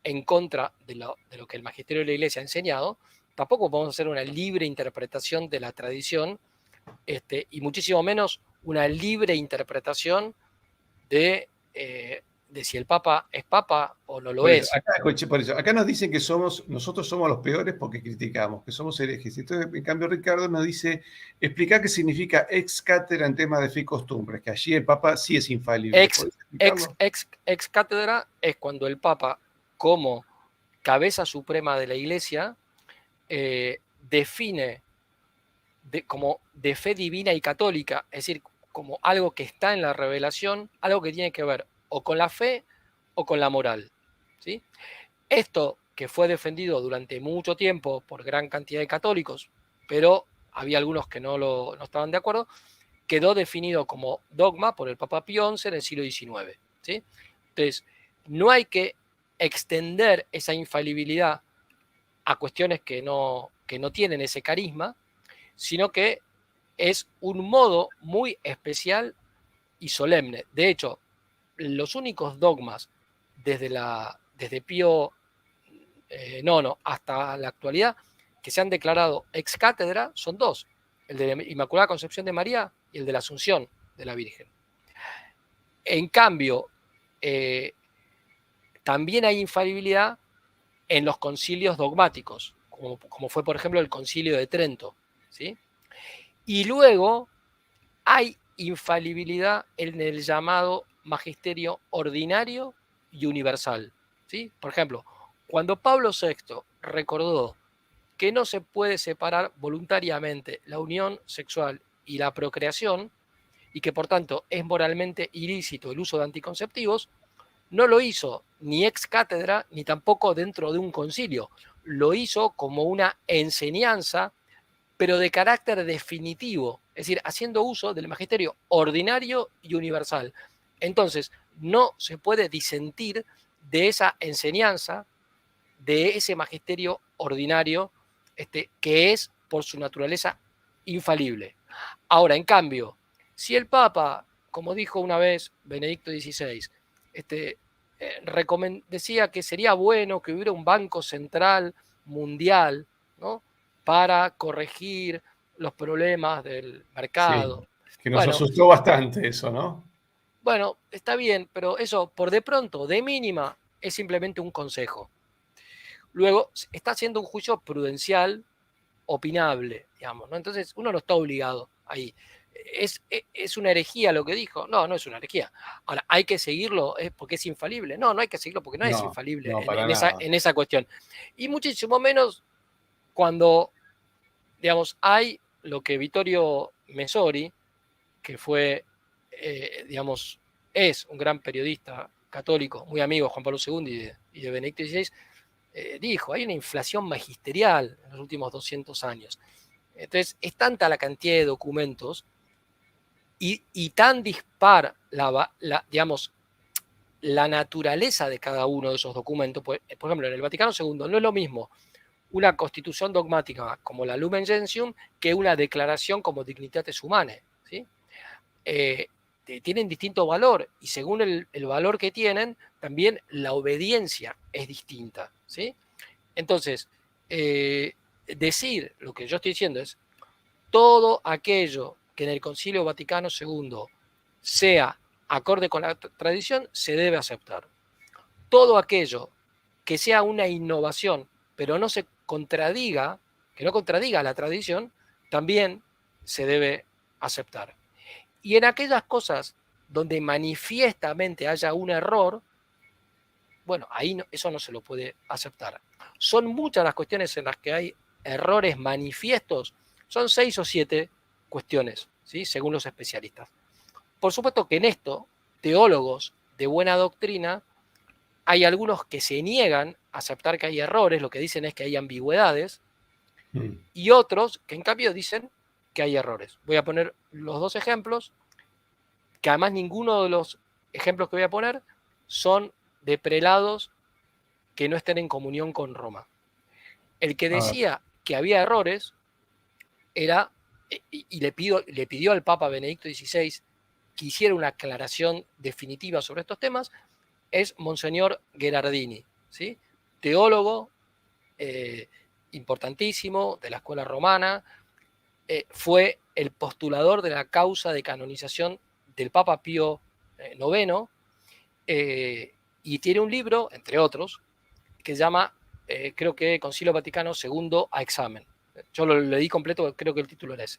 [SPEAKER 2] en contra de lo que el magisterio de la Iglesia ha enseñado, tampoco podemos hacer una libre interpretación de la tradición, y muchísimo menos una libre interpretación de si el Papa es Papa o no lo
[SPEAKER 1] Por eso,
[SPEAKER 2] es.
[SPEAKER 1] acá nos dicen que nosotros somos los peores porque criticamos, que somos herejes. Entonces, en cambio, Ricardo nos dice, explica qué significa ex cátedra en temas de fe y costumbres, que allí el Papa sí es infalible. ¿Podés explicarlo?
[SPEAKER 2] Ex cátedra es cuando el Papa, como cabeza suprema de la Iglesia, define como de fe divina y católica, es decir, como algo que está en la revelación, algo que tiene que ver o con la fe o con la moral, ¿sí? Esto que fue defendido durante mucho tiempo por gran cantidad de católicos, pero había algunos que no estaban de acuerdo, quedó definido como dogma por el Papa Pío XI en el siglo XIX, ¿sí? Entonces, no hay que extender esa infalibilidad a cuestiones que no tienen ese carisma, sino que es un modo muy especial y solemne. De hecho, los únicos dogmas desde Pío IX hasta la actualidad que se han declarado ex cátedra son dos: el de la Inmaculada Concepción de María y el de la Asunción de la Virgen. En cambio, también hay infalibilidad en los concilios dogmáticos, como fue, por ejemplo, el Concilio de Trento, ¿sí? Y luego hay infalibilidad en el llamado magisterio ordinario y universal, ¿sí? Por ejemplo, cuando Pablo VI recordó que no se puede separar voluntariamente la unión sexual y la procreación, y que por tanto es moralmente ilícito el uso de anticonceptivos, no lo hizo ni ex cátedra ni tampoco dentro de un concilio. Lo hizo como una enseñanza, pero de carácter definitivo, es decir, haciendo uso del magisterio ordinario y universal. Entonces, no se puede disentir de esa enseñanza, de ese magisterio ordinario, que es por su naturaleza infalible. Ahora, en cambio, si el Papa, como dijo una vez Benedicto XVI, decía que sería bueno que hubiera un banco central mundial, ¿no?, para corregir los problemas del
[SPEAKER 1] Sí,
[SPEAKER 2] mercado.
[SPEAKER 1] que nos
[SPEAKER 2] Bueno,
[SPEAKER 1] asustó bastante eso, ¿no?
[SPEAKER 2] bueno, está bien, pero eso por de pronto, de mínima, es simplemente un consejo. Luego, está haciendo un juicio prudencial, opinable, digamos, ¿no? Entonces, uno no está obligado ahí. ¿Es una herejía lo que dijo? No, no es una herejía. Ahora, ¿hay que seguirlo porque es infalible? No, no hay que seguirlo porque no es
[SPEAKER 1] No,
[SPEAKER 2] infalible
[SPEAKER 1] no, para
[SPEAKER 2] en
[SPEAKER 1] nada.
[SPEAKER 2] esa cuestión. Y muchísimo menos cuando, digamos, hay lo que Vittorio Messori, que fue, digamos, es un gran periodista católico, muy amigo de Juan Pablo II y de Benedicto XVI, dijo, hay una inflación magisterial en los últimos 200 años. Entonces, es tanta la cantidad de documentos y tan dispar digamos, la naturaleza de cada uno de esos documentos. Por ejemplo, en el Vaticano II no es lo mismo una constitución dogmática como la Lumen Gentium que una declaración como Dignitatis Humanae, ¿sí? Tienen distinto valor y según el valor que tienen, también la obediencia es distinta, ¿sí? Entonces, decir lo que yo estoy diciendo es todo aquello que en el Concilio Vaticano II sea acorde con la tradición se debe aceptar. Todo aquello que sea una innovación, pero no se contradiga, que no contradiga la tradición, también se debe aceptar. Y en aquellas cosas donde manifiestamente haya un error, bueno, ahí no, eso no se lo puede aceptar. Son muchas las cuestiones en las que hay errores manifiestos, son 6 o 7 cuestiones, ¿sí?, según los especialistas. Por supuesto que en esto, teólogos de buena doctrina, hay algunos que se niegan a aceptar que hay errores, lo que dicen es que hay ambigüedades, y otros que en cambio dicen que hay errores. Voy a poner los dos ejemplos, que además ninguno de los ejemplos que voy a poner son de prelados que no estén en comunión con Roma. El que
[SPEAKER 1] A ver,
[SPEAKER 2] decía que había errores era, y le pidió al Papa Benedicto XVI que hiciera una aclaración definitiva sobre estos temas, es Monseñor Gherardini, ¿sí?, teólogo importantísimo de la escuela romana, fue el postulador de la causa de canonización del Papa Pío IX, y tiene un libro, entre otros, que se llama, creo que Concilio Vaticano II a examen. Yo lo leí completo porque creo que el título era ese.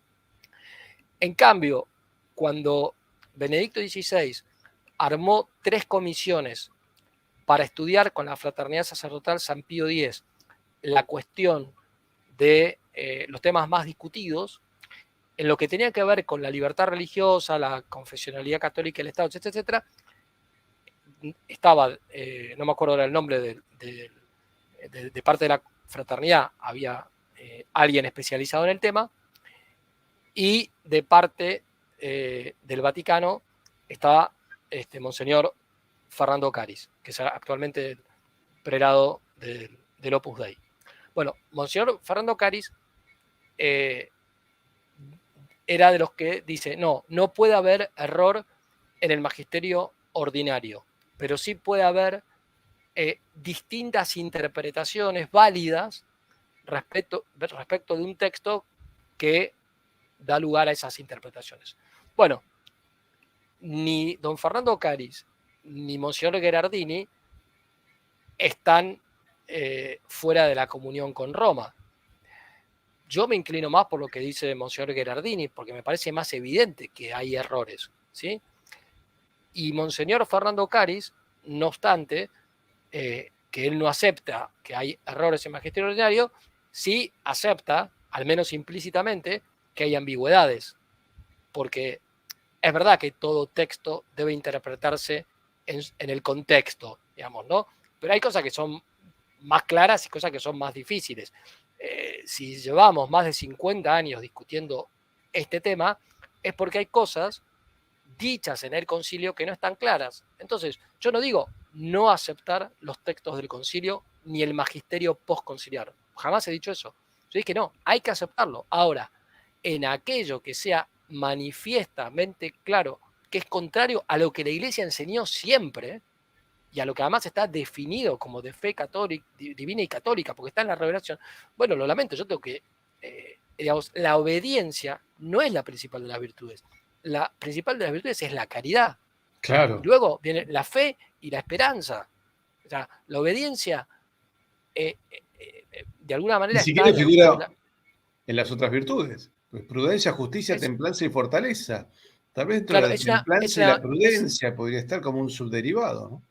[SPEAKER 2] En cambio, cuando Benedicto XVI armó 3 comisiones para estudiar con la Fraternidad Sacerdotal San Pío X la cuestión de los temas más discutidos, en lo que tenía que ver con la libertad religiosa, la confesionalidad católica, el Estado, etcétera, etcétera, estaba, no me acuerdo ahora el nombre de parte de la fraternidad, había alguien especializado en el tema, y de parte del Vaticano estaba Monseñor Fernando Caris, que es actualmente el prelado del Opus Dei. Bueno, Monseñor Fernando Caris era de los que dice, no, no puede haber error en el magisterio ordinario, pero sí puede haber distintas interpretaciones válidas respecto de un texto que da lugar a esas interpretaciones. Bueno, ni don Fernando Caris ni Monseñor Gherardini están fuera de la comunión con Roma. Yo me inclino más por lo que dice Monseñor Gherardini, porque me parece más evidente que hay errores, ¿sí? Y Monseñor Fernando Caris, no obstante, que él no acepta que hay errores en magisterio ordinario, sí acepta, al menos implícitamente, que hay ambigüedades, porque es verdad que todo texto debe interpretarse en el contexto, digamos, ¿no? Pero hay cosas que son más claras y cosas que son más difíciles. Si llevamos más de 50 años discutiendo este tema, es porque hay cosas dichas en el concilio que no están claras. Entonces, yo no digo no aceptar los textos del concilio ni el magisterio postconciliar. Jamás he dicho eso. Yo dije no, hay que aceptarlo. Ahora, en aquello que sea manifiestamente claro que es contrario a lo que la Iglesia enseñó siempre, y a lo que además está definido como de fe católica, divina y católica, porque está en la revelación, bueno, lo lamento, yo tengo que, digamos, la obediencia no es la principal de las virtudes. La principal de las virtudes es la caridad.
[SPEAKER 1] Claro.
[SPEAKER 2] Y luego viene la fe y la esperanza. O sea, la obediencia, de alguna manera,
[SPEAKER 1] Ni siquiera
[SPEAKER 2] está
[SPEAKER 1] figura en las otras virtudes. Pues prudencia, justicia,
[SPEAKER 2] es,
[SPEAKER 1] templanza y fortaleza. Tal vez dentro
[SPEAKER 2] claro,
[SPEAKER 1] de la templanza y la prudencia podría estar como un subderivado, ¿no?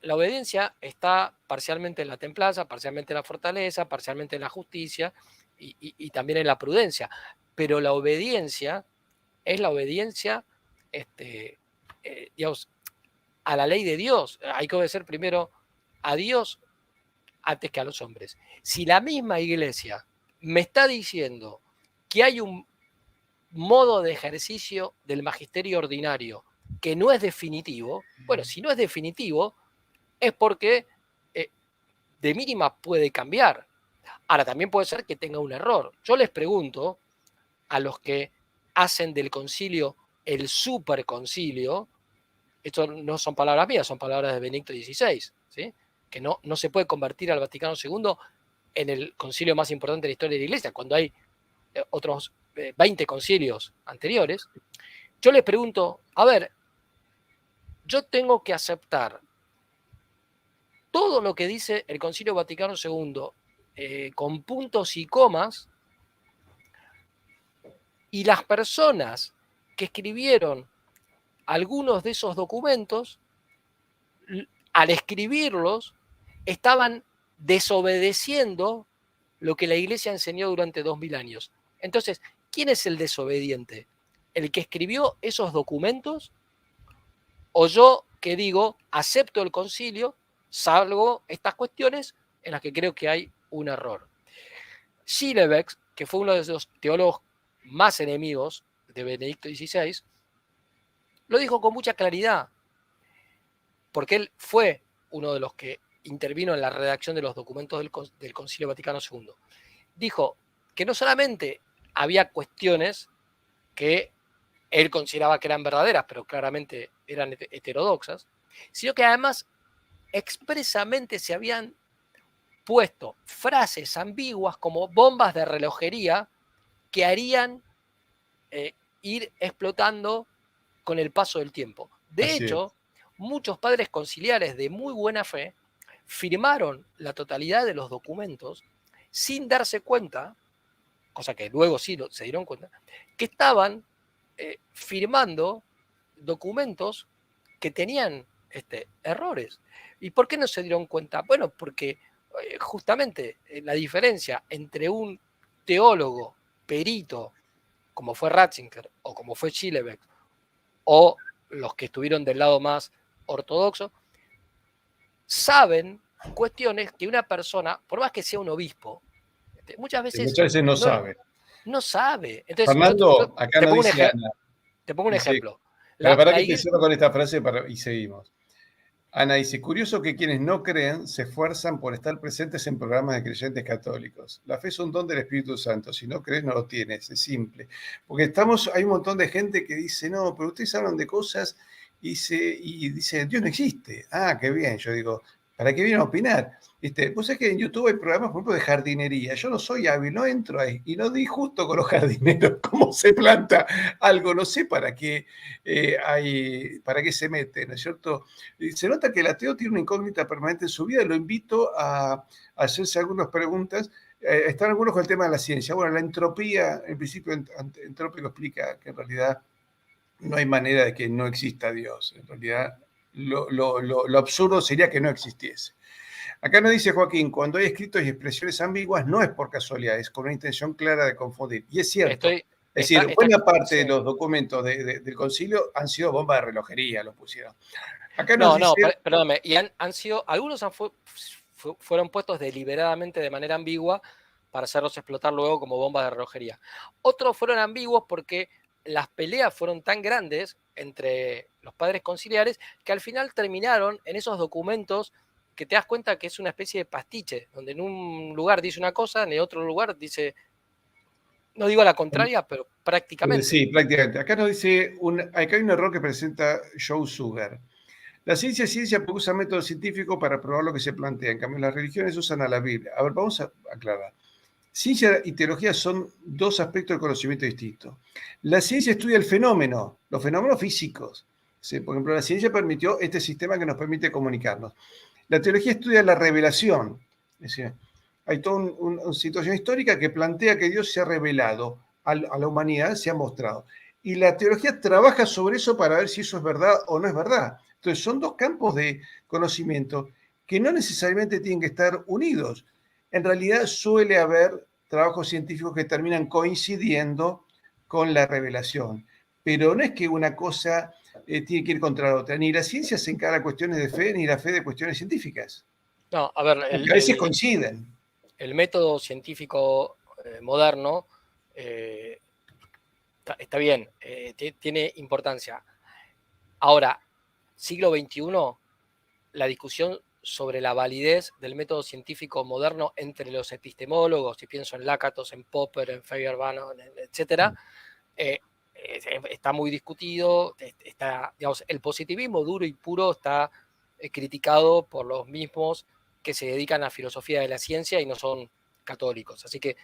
[SPEAKER 2] la obediencia está parcialmente en la templanza, parcialmente en la fortaleza, parcialmente en la justicia y también en la prudencia. Pero la obediencia es la obediencia, digamos, a la ley de Dios. Hay que obedecer primero a Dios antes que a los hombres. Si la misma iglesia me está diciendo que hay un modo de ejercicio del magisterio ordinario que no es definitivo, bueno, si no es definitivo, es porque de mínima puede cambiar. Ahora, también puede ser que tenga un error. Yo les pregunto a los que hacen del concilio el superconcilio, esto no son palabras mías, son palabras de Benedicto XVI, ¿sí? Que no se puede convertir al Vaticano II en el concilio más importante de la historia de la Iglesia, cuando hay otros 20 concilios anteriores. Yo les pregunto, a ver, yo tengo que aceptar todo lo que dice el Concilio Vaticano II con puntos y comas, y las personas que escribieron algunos de esos documentos, al escribirlos, estaban desobedeciendo lo que la Iglesia enseñó durante 2000 años. Entonces, ¿quién es el desobediente? ¿El que escribió esos documentos? ¿O yo que digo, acepto el concilio, salvo estas cuestiones en las que creo que hay un error? Schillebeck, que fue uno de los teólogos más enemigos de Benedicto XVI, lo dijo con mucha claridad, porque él fue uno de los que intervino en la redacción de los documentos del Concilio Vaticano II. Dijo que no solamente había cuestiones que él consideraba que eran verdaderas, pero claramente eran heterodoxas, sino que además expresamente se habían puesto frases ambiguas como bombas de relojería que harían ir explotando con el paso del tiempo. De hecho, muchos padres conciliares de muy buena fe firmaron la totalidad de los documentos sin darse cuenta, cosa que luego sí se dieron cuenta, que estaban firmando documentos que tenían errores. ¿Y por qué no se dieron cuenta? Bueno, porque justamente la diferencia entre un teólogo perito, como fue Ratzinger o como fue Schillebeck, o los que estuvieron del lado más ortodoxo, saben cuestiones que una persona, por más que sea un obispo, muchas veces
[SPEAKER 1] no sabe.
[SPEAKER 2] No sabe. Entonces,
[SPEAKER 1] Fernando, acá nos dice Ana.
[SPEAKER 2] Te pongo un ejemplo.
[SPEAKER 1] Pero para que te cierro con esta frase y seguimos. Ana dice, curioso que quienes no creen se esfuerzan por estar presentes en programas de creyentes católicos. La fe es un don del Espíritu Santo. Si no crees, no lo tienes. Es simple. Porque hay un montón de gente que dice, no, pero ustedes hablan de cosas y dice, Dios no existe. Ah, qué bien. Yo digo, ¿para qué vienen a opinar? Vos sabés que en YouTube hay programas, por ejemplo, de jardinería. Yo no soy hábil, no entro ahí. Y no di justo con los jardineros cómo se planta algo. No sé para qué para qué se mete, ¿no es cierto? Se nota que el ateo tiene una incógnita permanente en su vida. Lo invito a hacerse algunas preguntas. Están algunos con el tema de la ciencia. Bueno, la entropía, el principio entrópico explica que en realidad no hay manera de que no exista Dios. En realidad, lo absurdo sería que no existiese. Acá nos dice Joaquín, cuando hay escritos y expresiones ambiguas no es por casualidad, es con una intención clara de confundir. Y es cierto. Es decir, buena parte de los documentos del concilio han sido bombas de relojería, los pusieron.
[SPEAKER 2] Acá nos dice... perdóname, y han sido, algunos fueron puestos deliberadamente de manera ambigua para hacerlos explotar luego como bombas de relojería. Otros fueron ambiguos porque las peleas fueron tan grandes entre los padres conciliares que al final terminaron en esos documentos que te das cuenta que es una especie de pastiche, donde en un lugar dice una cosa, en el otro lugar dice, no digo la contraria, pero prácticamente.
[SPEAKER 1] Sí, prácticamente. Acá nos dice, acá hay un error que presenta Joe Sugar. La ciencia es ciencia porque usa métodos científicos para probar lo que se plantea. En cambio, las religiones usan a la Biblia. A ver, vamos a aclarar. Ciencia y teología son dos aspectos del conocimiento distintos. La ciencia estudia el fenómeno, los fenómenos físicos. ¿Sí? Por ejemplo, la ciencia permitió este sistema que nos permite comunicarnos. La teología estudia la revelación. Es decir, hay toda una situación histórica que plantea que Dios se ha revelado a la humanidad, se ha mostrado. Y la teología trabaja sobre eso para ver si eso es verdad o no es verdad. Entonces, son dos campos de conocimiento que no necesariamente tienen que estar unidos. En realidad suele haber trabajos científicos que terminan coincidiendo con la revelación, pero no es que una cosa tiene que ir contra la otra. Ni la ciencia se encara cuestiones de fe, ni la fe de cuestiones científicas.
[SPEAKER 2] No, a ver,
[SPEAKER 1] Porque a veces coinciden.
[SPEAKER 2] El método científico moderno está bien, tiene importancia. Ahora, siglo XXI, la discusión sobre la validez del método científico moderno entre los epistemólogos, si pienso en Lakatos, en Popper, en Feyerabend, etcétera, está muy discutido. Digamos, el positivismo duro y puro está criticado por los mismos que se dedican a filosofía de la ciencia y no son católicos. Así que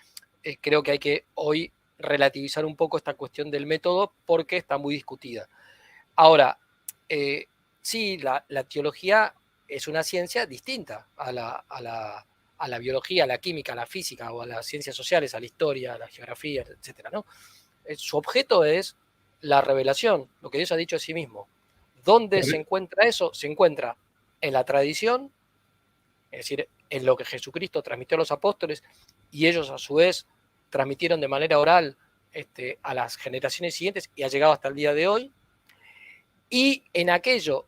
[SPEAKER 2] creo que hay que hoy relativizar un poco esta cuestión del método porque está muy discutida. Ahora, sí, la teología es una ciencia distinta a la biología, a la química, a la física o a las ciencias sociales, a la historia, a la geografía, etcétera, ¿no? Su objeto es la revelación, lo que Dios ha dicho a sí mismo. ¿Dónde se encuentra eso? Se encuentra en la tradición, es decir, en lo que Jesucristo transmitió a los apóstoles y ellos a su vez transmitieron de manera oral a las generaciones siguientes y ha llegado hasta el día de hoy, y en aquello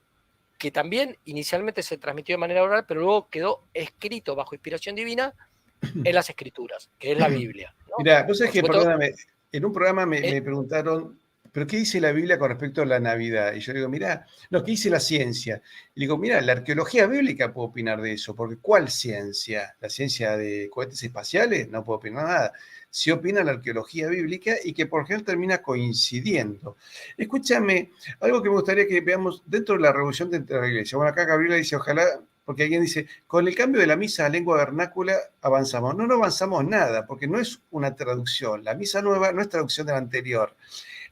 [SPEAKER 2] que también inicialmente se transmitió de manera oral, pero luego quedó escrito bajo inspiración divina en las Escrituras, que es la Biblia, ¿no?
[SPEAKER 1] Mirá, vos sabés que, perdóname, en un programa me preguntaron, ¿pero qué dice la Biblia con respecto a la Navidad? Y yo digo, mirá, no, ¿qué dice la ciencia? Y digo, mirá, la arqueología bíblica puede opinar de eso, porque ¿cuál ciencia? ¿La ciencia de cohetes espaciales? No puedo opinar nada. Sí opina la arqueología bíblica y que por ejemplo termina coincidiendo. Escúchame, algo que me gustaría que veamos dentro de la revolución de la iglesia. Bueno, acá Gabriela dice, ojalá, porque alguien dice, con el cambio de la misa a lengua vernácula avanzamos. No, no avanzamos nada, porque no es una traducción. La misa nueva no es traducción de la anterior.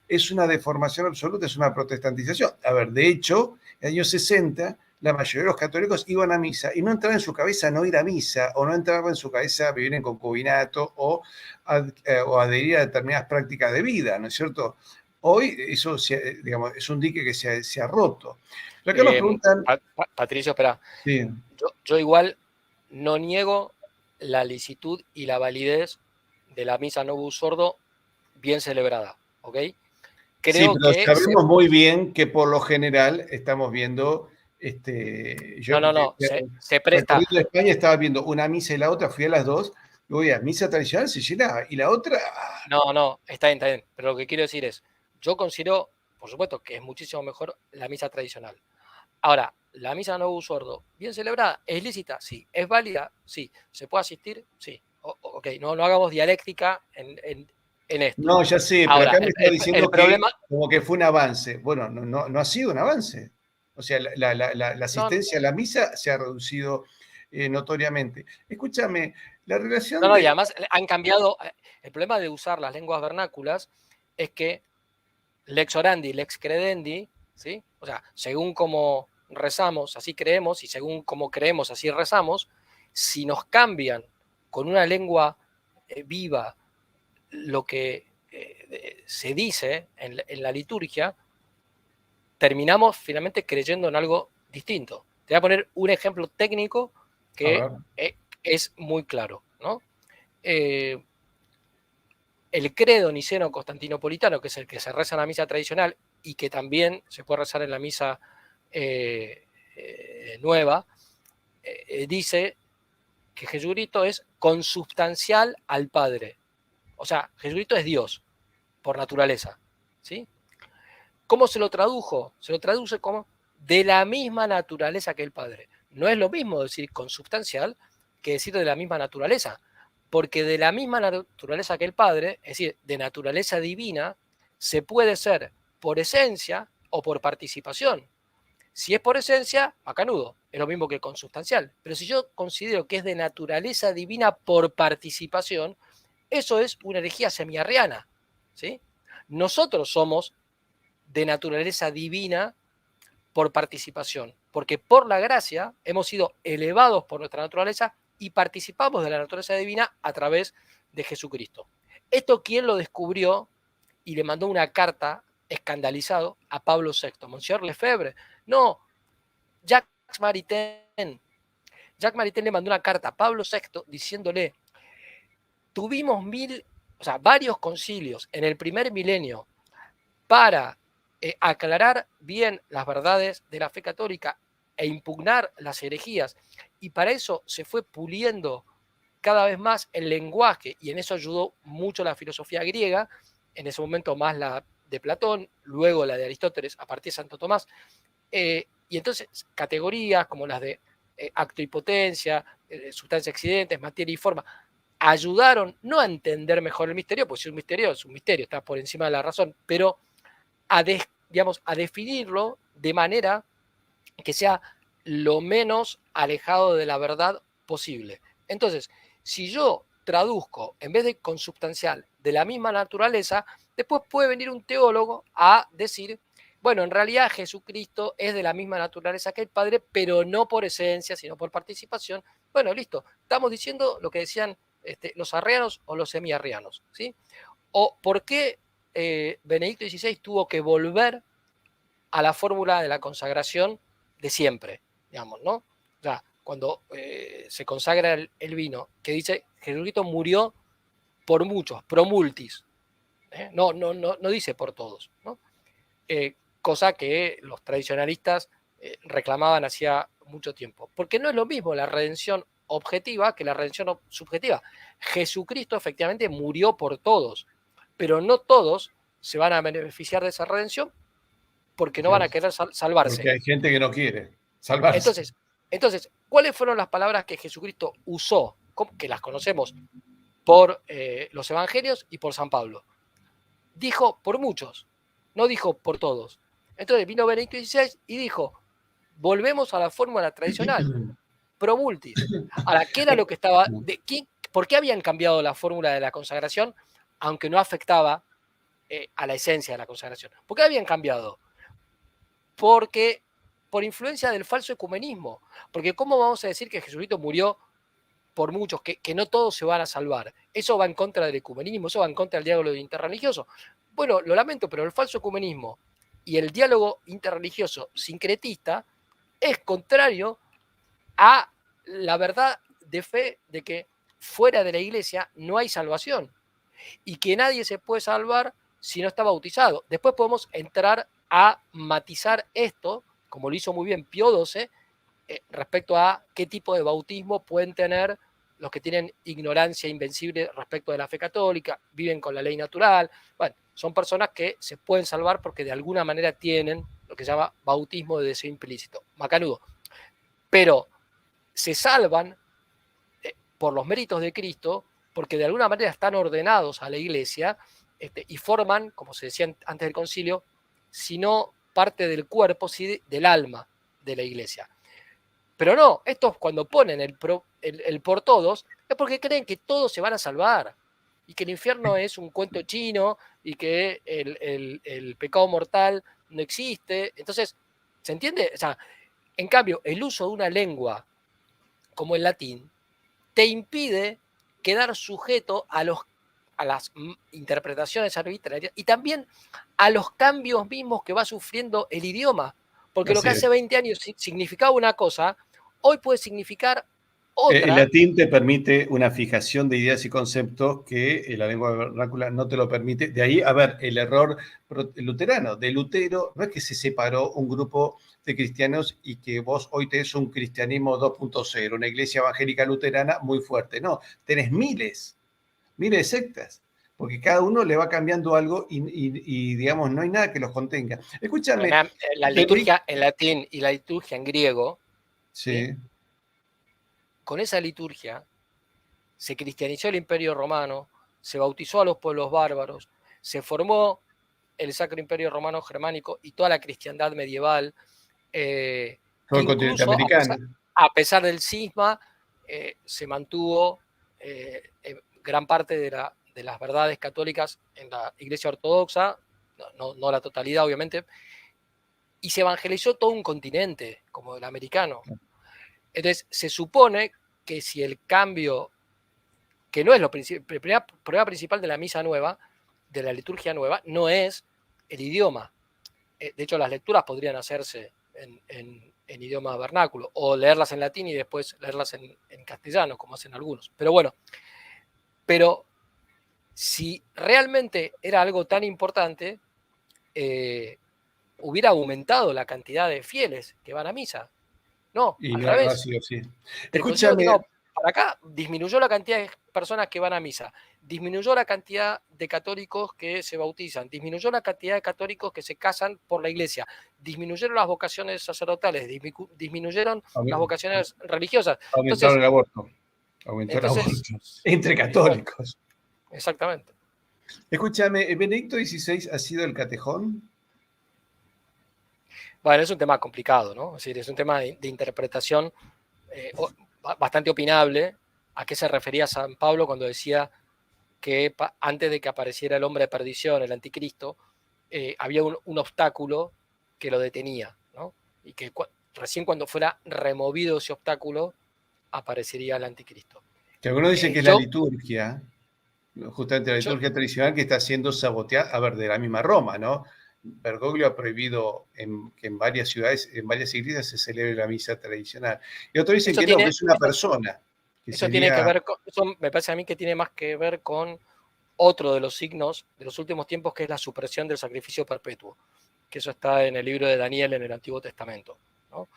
[SPEAKER 1] Es una deformación absoluta, es una protestantización. A ver, de hecho, en los años 60, la mayoría de los católicos iban a misa y no entraba en su cabeza no ir a misa, o no entraba en su cabeza vivir en concubinato o adherir a determinadas prácticas de vida, ¿no es cierto? Hoy eso, digamos, es un dique que se ha roto. Pero acá nos preguntan...
[SPEAKER 2] Patricio, espera.
[SPEAKER 1] Sí.
[SPEAKER 2] Yo igual no niego la licitud y la validez de la misa Novus Ordo bien celebrada, ¿ok?
[SPEAKER 1] Creo pero que sabemos muy bien que por lo general estamos viendo...
[SPEAKER 2] se presta.
[SPEAKER 1] En España estaba viendo una misa y la otra, fui a las dos, y voy a misa tradicional, se llenaba, y la otra...
[SPEAKER 2] No, está bien, pero lo que quiero decir es, yo considero, por supuesto, que es muchísimo mejor la misa tradicional. Ahora, la misa Novus Ordo, bien celebrada, ¿es lícita? Sí. ¿Es válida? Sí. ¿Se puede asistir? Sí. Ok, no hagamos dialéctica en esto.
[SPEAKER 1] No, ya sé, pero acá me está diciendo que como que fue un avance. Bueno, no ha sido un avance. O sea, la asistencia a la misa se ha reducido notoriamente. Escúchame, la relación...
[SPEAKER 2] y además han cambiado. El problema de usar las lenguas vernáculas es que lex orandi, lex credendi, ¿sí? O sea, según como rezamos, así creemos, y según como creemos, así rezamos. Si nos cambian con una lengua viva lo que se dice en la liturgia, terminamos finalmente creyendo en algo distinto. Te voy a poner un ejemplo técnico que es muy claro, ¿no? El credo niceno-constantinopolitano, que es el que se reza en la misa tradicional y que también se puede rezar en la misa nueva, dice que Jesucristo es consubstancial al Padre. O sea, Jesucristo es Dios, por naturaleza. ¿sí? ¿Cómo se lo tradujo? Se lo traduce como de la misma naturaleza que el Padre. No es lo mismo decir consubstancial que decir de la misma naturaleza, porque de la misma naturaleza que el Padre, es decir, de naturaleza divina, se puede ser por esencia o por participación. Si es por esencia, macanudo, es lo mismo que consubstancial. Pero si yo considero que es de naturaleza divina por participación, eso es una herejía semiarriana, ¿sí? Nosotros somos de naturaleza divina por participación, porque por la gracia hemos sido elevados por nuestra naturaleza y participamos de la naturaleza divina a través de Jesucristo. ¿Esto quién lo descubrió y le mandó una carta escandalizado a Pablo VI? Monsieur Lefebvre. No, Jacques Maritain. Jacques Maritain le mandó una carta a Pablo VI diciéndole, tuvimos varios concilios en el primer milenio para aclarar bien las verdades de la fe católica e impugnar las herejías. Y para eso se fue puliendo cada vez más el lenguaje, y en eso ayudó mucho la filosofía griega, en ese momento más la de Platón, luego la de Aristóteles, a partir de Santo Tomás. Y entonces categorías como las de acto y potencia, sustancia accidentes, materia y forma, ayudaron no a entender mejor el misterio, porque si es un misterio, está por encima de la razón, pero a definirlo de manera que sea lo menos alejado de la verdad posible. Entonces, si yo traduzco en vez de consubstancial de la misma naturaleza, después puede venir un teólogo a decir, bueno, en realidad Jesucristo es de la misma naturaleza que el Padre, pero no por esencia, sino por participación. Bueno, listo, estamos diciendo lo que decían los arrianos o los semiarrianos, ¿sí? O por qué Benedicto XVI tuvo que volver a la fórmula de la consagración de siempre, digamos, ¿no? O sea, cuando se consagra el vino, que dice Jesucristo murió por muchos, pro multis, no dice por todos, ¿no? Cosa que los tradicionalistas reclamaban hacía mucho tiempo. Porque no es lo mismo la redención objetiva que la redención subjetiva. Jesucristo efectivamente murió por todos, pero no todos se van a beneficiar de esa redención porque no van a querer salvarse.
[SPEAKER 1] Porque hay gente que no quiere salvarse.
[SPEAKER 2] Entonces, ¿cuáles fueron las palabras que Jesucristo usó? Que las conocemos por los evangelios y por San Pablo. Dijo por muchos, no dijo por todos. Entonces vino Benedicto XVI y dijo, volvemos a la fórmula tradicional, pro multis. Ahora, ¿qué era lo que estaba? ¿Por qué habían cambiado la fórmula de la consagración, aunque no afectaba a la esencia de la consagración? ¿Por qué habían cambiado? Porque por influencia del falso ecumenismo. Porque ¿cómo vamos a decir que Jesucristo murió por muchos, que no todos se van a salvar? Eso va en contra del ecumenismo, eso va en contra del diálogo interreligioso. Bueno, lo lamento, pero el falso ecumenismo y el diálogo interreligioso sincretista es contrario a la verdad de fe de que fuera de la iglesia no hay salvación y que nadie se puede salvar si no está bautizado. Después podemos entrar a matizar esto, como lo hizo muy bien Pío XII, respecto a qué tipo de bautismo pueden tener los que tienen ignorancia invencible respecto de la fe católica, viven con la ley natural. Bueno, son personas que se pueden salvar porque de alguna manera tienen lo que se llama bautismo de deseo implícito. Macanudo. Pero se salvan por los méritos de Cristo porque de alguna manera están ordenados a la iglesia y forman, como se decía antes del concilio, si no parte del cuerpo, sí del alma de la iglesia. Pero no, estos cuando ponen el por todos, es porque creen que todos se van a salvar y que el infierno es un cuento chino y que el pecado mortal no existe. Entonces, ¿se entiende? O sea, en cambio, el uso de una lengua como el latín te impide quedar sujeto a las interpretaciones arbitrarias y también a los cambios mismos que va sufriendo el idioma. Porque lo que hace 20 años significaba una cosa, hoy puede significar otra.
[SPEAKER 1] El latín te permite una fijación de ideas y conceptos que la lengua vernácula no te lo permite. De ahí, a ver, el error luterano. De Lutero, no es que se separó un grupo de cristianos y que vos hoy tenés un cristianismo 2.0, una iglesia evangélica luterana muy fuerte. No, tenés miles de sectas. porque cada uno le va cambiando algo digamos, no hay nada que los contenga. Escúchame.
[SPEAKER 2] La liturgia en latín y la liturgia en griego,
[SPEAKER 1] sí.
[SPEAKER 2] ¿sí? Con esa liturgia se cristianizó el Imperio Romano, se bautizó a los pueblos bárbaros, se formó el Sacro Imperio Romano Germánico y toda la cristiandad medieval.
[SPEAKER 1] Todo el continente
[SPEAKER 2] Incluso
[SPEAKER 1] americano.
[SPEAKER 2] a pesar del cisma, se mantuvo gran parte de las verdades católicas en la Iglesia Ortodoxa, no la totalidad obviamente, y se evangelizó todo un continente, como el americano. Entonces, se supone que si el cambio, que no es la prueba principal de la misa nueva, de la liturgia nueva, no es el idioma. De hecho, las lecturas podrían hacerse en idioma vernáculo, o leerlas en latín y después leerlas en castellano, como hacen algunos. Pero bueno, si realmente era algo tan importante, hubiera aumentado la cantidad de fieles que van a misa. No,
[SPEAKER 1] y
[SPEAKER 2] al
[SPEAKER 1] no,
[SPEAKER 2] revés.
[SPEAKER 1] no ha sido así.
[SPEAKER 2] El Concilio
[SPEAKER 1] Escúchame.
[SPEAKER 2] Vaticano para acá disminuyó la cantidad de personas que van a misa, disminuyó la cantidad de católicos que se bautizan, disminuyó la cantidad de católicos que se casan por la iglesia, disminuyeron las vocaciones sacerdotales, disminuyeron las vocaciones religiosas.
[SPEAKER 1] Aumentaron el aborto. Aumentaron
[SPEAKER 2] Entonces,
[SPEAKER 1] abortos entre católicos.
[SPEAKER 2] Exactamente.
[SPEAKER 1] Escúchame, ¿Benedicto XVI ha sido el catejón?
[SPEAKER 2] Bueno, es un tema complicado, ¿no? Es decir, es un tema de interpretación bastante opinable. ¿A qué se refería San Pablo cuando decía que antes de que apareciera el hombre de perdición, el anticristo, había un obstáculo que lo detenía, ¿no? Y que recién cuando fuera removido ese obstáculo, aparecería el anticristo.
[SPEAKER 1] Que algunos dicen que es la liturgia, justamente la liturgia tradicional, que está siendo saboteada, a ver, de la misma Roma, ¿no? Bergoglio ha prohibido que en varias ciudades, en varias iglesias se celebre la misa tradicional. Y otros dicen que no, que es una persona.
[SPEAKER 2] Eso tiene que ver con, eso me parece a mí que tiene más que ver con otro de los signos de los últimos tiempos, que es la supresión del sacrificio perpetuo, que eso está en el libro de Daniel en el Antiguo Testamento, ¿no?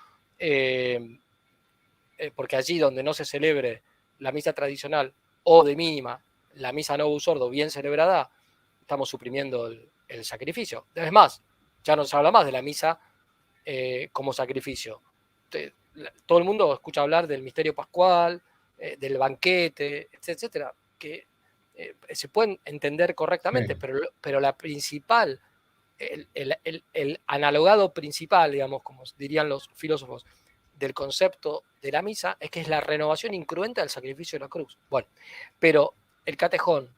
[SPEAKER 2] Porque allí donde no se celebre la misa tradicional o de mínima la misa Novus Ordo bien celebrada, estamos suprimiendo el sacrificio. Es más, ya no se habla más de la misa como sacrificio. Todo el mundo escucha hablar del misterio pascual, del banquete, etcétera, que se pueden entender correctamente, sí. pero la principal, el analogado principal, digamos, como dirían los filósofos, del concepto de la misa es que es la renovación incruenta del sacrificio de la cruz. Bueno, pero el catejón,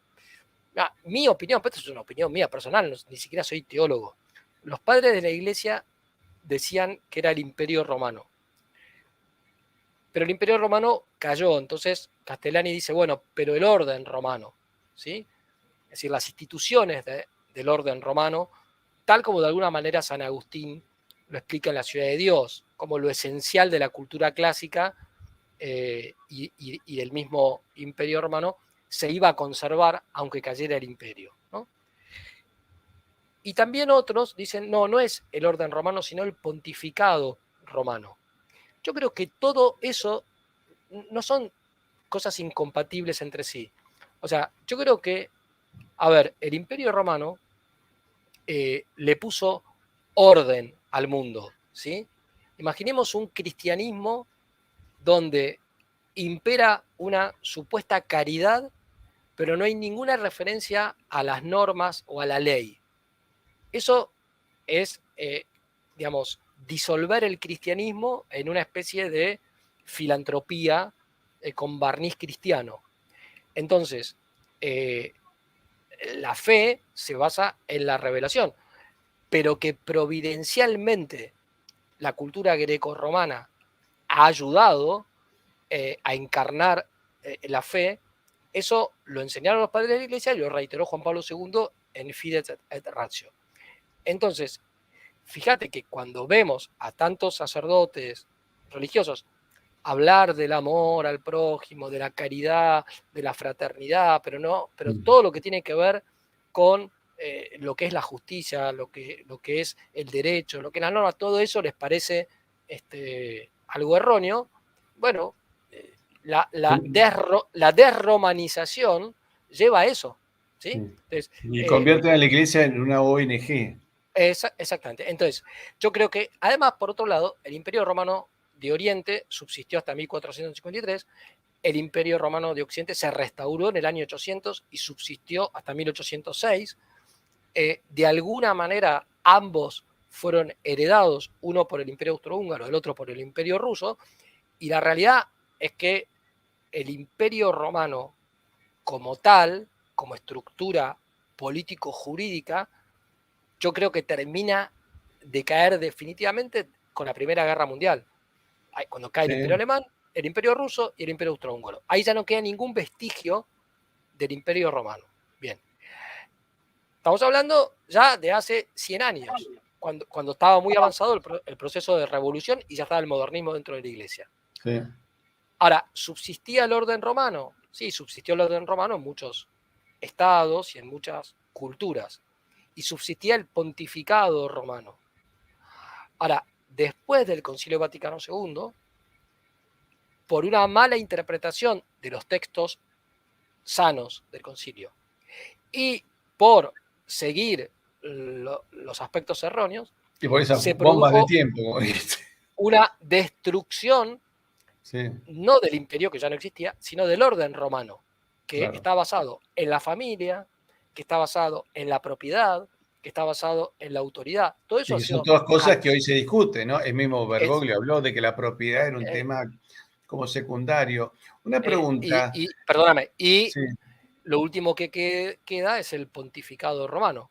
[SPEAKER 2] mi opinión, pero esto es una opinión mía personal, ni siquiera soy teólogo. Los padres de la iglesia decían que era el Imperio Romano. Pero el Imperio Romano cayó, entonces Castellani dice, bueno, pero el orden romano, ¿sí? Es decir, las instituciones del orden romano, tal como de alguna manera San Agustín lo explica en La Ciudad de Dios, como lo esencial de la cultura clásica y del mismo Imperio Romano, se iba a conservar aunque cayera el imperio, ¿no? Y también otros dicen, no es el orden romano, sino el pontificado romano. Yo creo que todo eso no son cosas incompatibles entre sí. O sea, yo creo que, a ver, el Imperio Romano le puso orden al mundo, ¿sí? Imaginemos un cristianismo donde impera una supuesta caridad, pero no hay ninguna referencia a las normas o a la ley. Eso es, digamos, disolver el cristianismo en una especie de filantropía con barniz cristiano. Entonces, la fe se basa en la revelación, pero que providencialmente la cultura grecorromana ha ayudado a encarnar la fe, eso lo enseñaron los padres de la iglesia y lo reiteró Juan Pablo II en Fides et Ratio. Entonces, fíjate que cuando vemos a tantos sacerdotes religiosos hablar del amor al prójimo, de la caridad, de la fraternidad, pero todo lo que tiene que ver con lo que es la justicia, lo que es el derecho, lo que es la norma, todo eso les parece algo erróneo. Bueno, la desromanización lleva a eso. ¿sí?
[SPEAKER 1] Sí.
[SPEAKER 2] Entonces,
[SPEAKER 1] Y convierten a la iglesia en una ONG.
[SPEAKER 2] exactamente. Entonces, yo creo que, además, por otro lado, el Imperio Romano de Oriente subsistió hasta 1453, el Imperio Romano de Occidente se restauró en el año 800 y subsistió hasta 1806. De alguna manera, ambos fueron heredados, uno por el Imperio Austrohúngaro, el otro por el Imperio Ruso, y la realidad es que el Imperio Romano como tal, como estructura político-jurídica, yo creo que termina de caer definitivamente con la Primera Guerra Mundial. Cuando cae el Imperio Alemán, el Imperio Ruso y el Imperio Austrohúngaro. Ahí ya no queda ningún vestigio del Imperio Romano. Bien. Estamos hablando ya de hace 100 años, cuando estaba muy avanzado el proceso de revolución y ya estaba el modernismo dentro de la iglesia.
[SPEAKER 1] Sí.
[SPEAKER 2] Ahora, ¿subsistía el orden romano? Sí, subsistió el orden romano en muchos estados y en muchas culturas. Y subsistía el pontificado romano. Ahora, después del Concilio Vaticano II, por una mala interpretación de los textos sanos del concilio y por seguir los aspectos erróneos,
[SPEAKER 1] Y por esas
[SPEAKER 2] se
[SPEAKER 1] bombas de
[SPEAKER 2] produjo
[SPEAKER 1] tiempo, como dijiste.
[SPEAKER 2] una destrucción
[SPEAKER 1] Sí,
[SPEAKER 2] no del imperio, que ya no existía, sino del orden romano, que
[SPEAKER 1] claro.
[SPEAKER 2] está basado en la familia, que está basado en la propiedad, que está basado en la autoridad. Todo eso
[SPEAKER 1] Y
[SPEAKER 2] ha
[SPEAKER 1] que son
[SPEAKER 2] sido...
[SPEAKER 1] todas cosas que hoy se discuten, ¿no? El mismo
[SPEAKER 2] Es,
[SPEAKER 1] Bergoglio habló de que la propiedad era un tema como secundario. Una pregunta.
[SPEAKER 2] perdóname, y
[SPEAKER 1] Sí,
[SPEAKER 2] lo último que queda es el pontificado romano.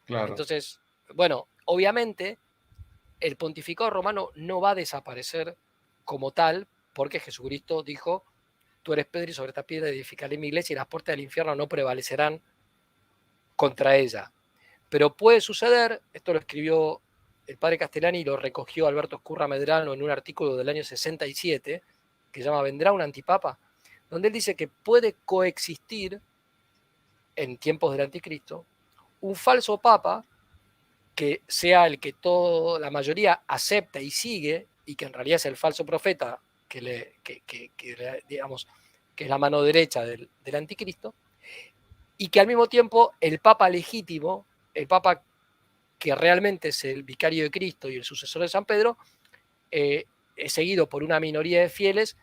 [SPEAKER 1] claro.
[SPEAKER 2] Entonces, bueno, obviamente el pontificado romano no va a desaparecer como tal, porque Jesucristo dijo: tú eres Pedro y sobre esta piedra edificaré mi iglesia y las puertas del infierno no prevalecerán contra ella. Pero puede suceder, esto lo escribió el padre Castellani y lo recogió Alberto Escurra Medrano en un artículo del año 67, que se llama ¿Vendrá un antipapa?, donde él dice que puede coexistir en tiempos del anticristo un falso papa que sea el que la mayoría acepta y sigue, y que en realidad es el falso profeta digamos, que es la mano derecha del anticristo, y que al mismo tiempo el papa legítimo, el papa que realmente es el vicario de Cristo y el sucesor de San Pedro, es seguido por una minoría de fieles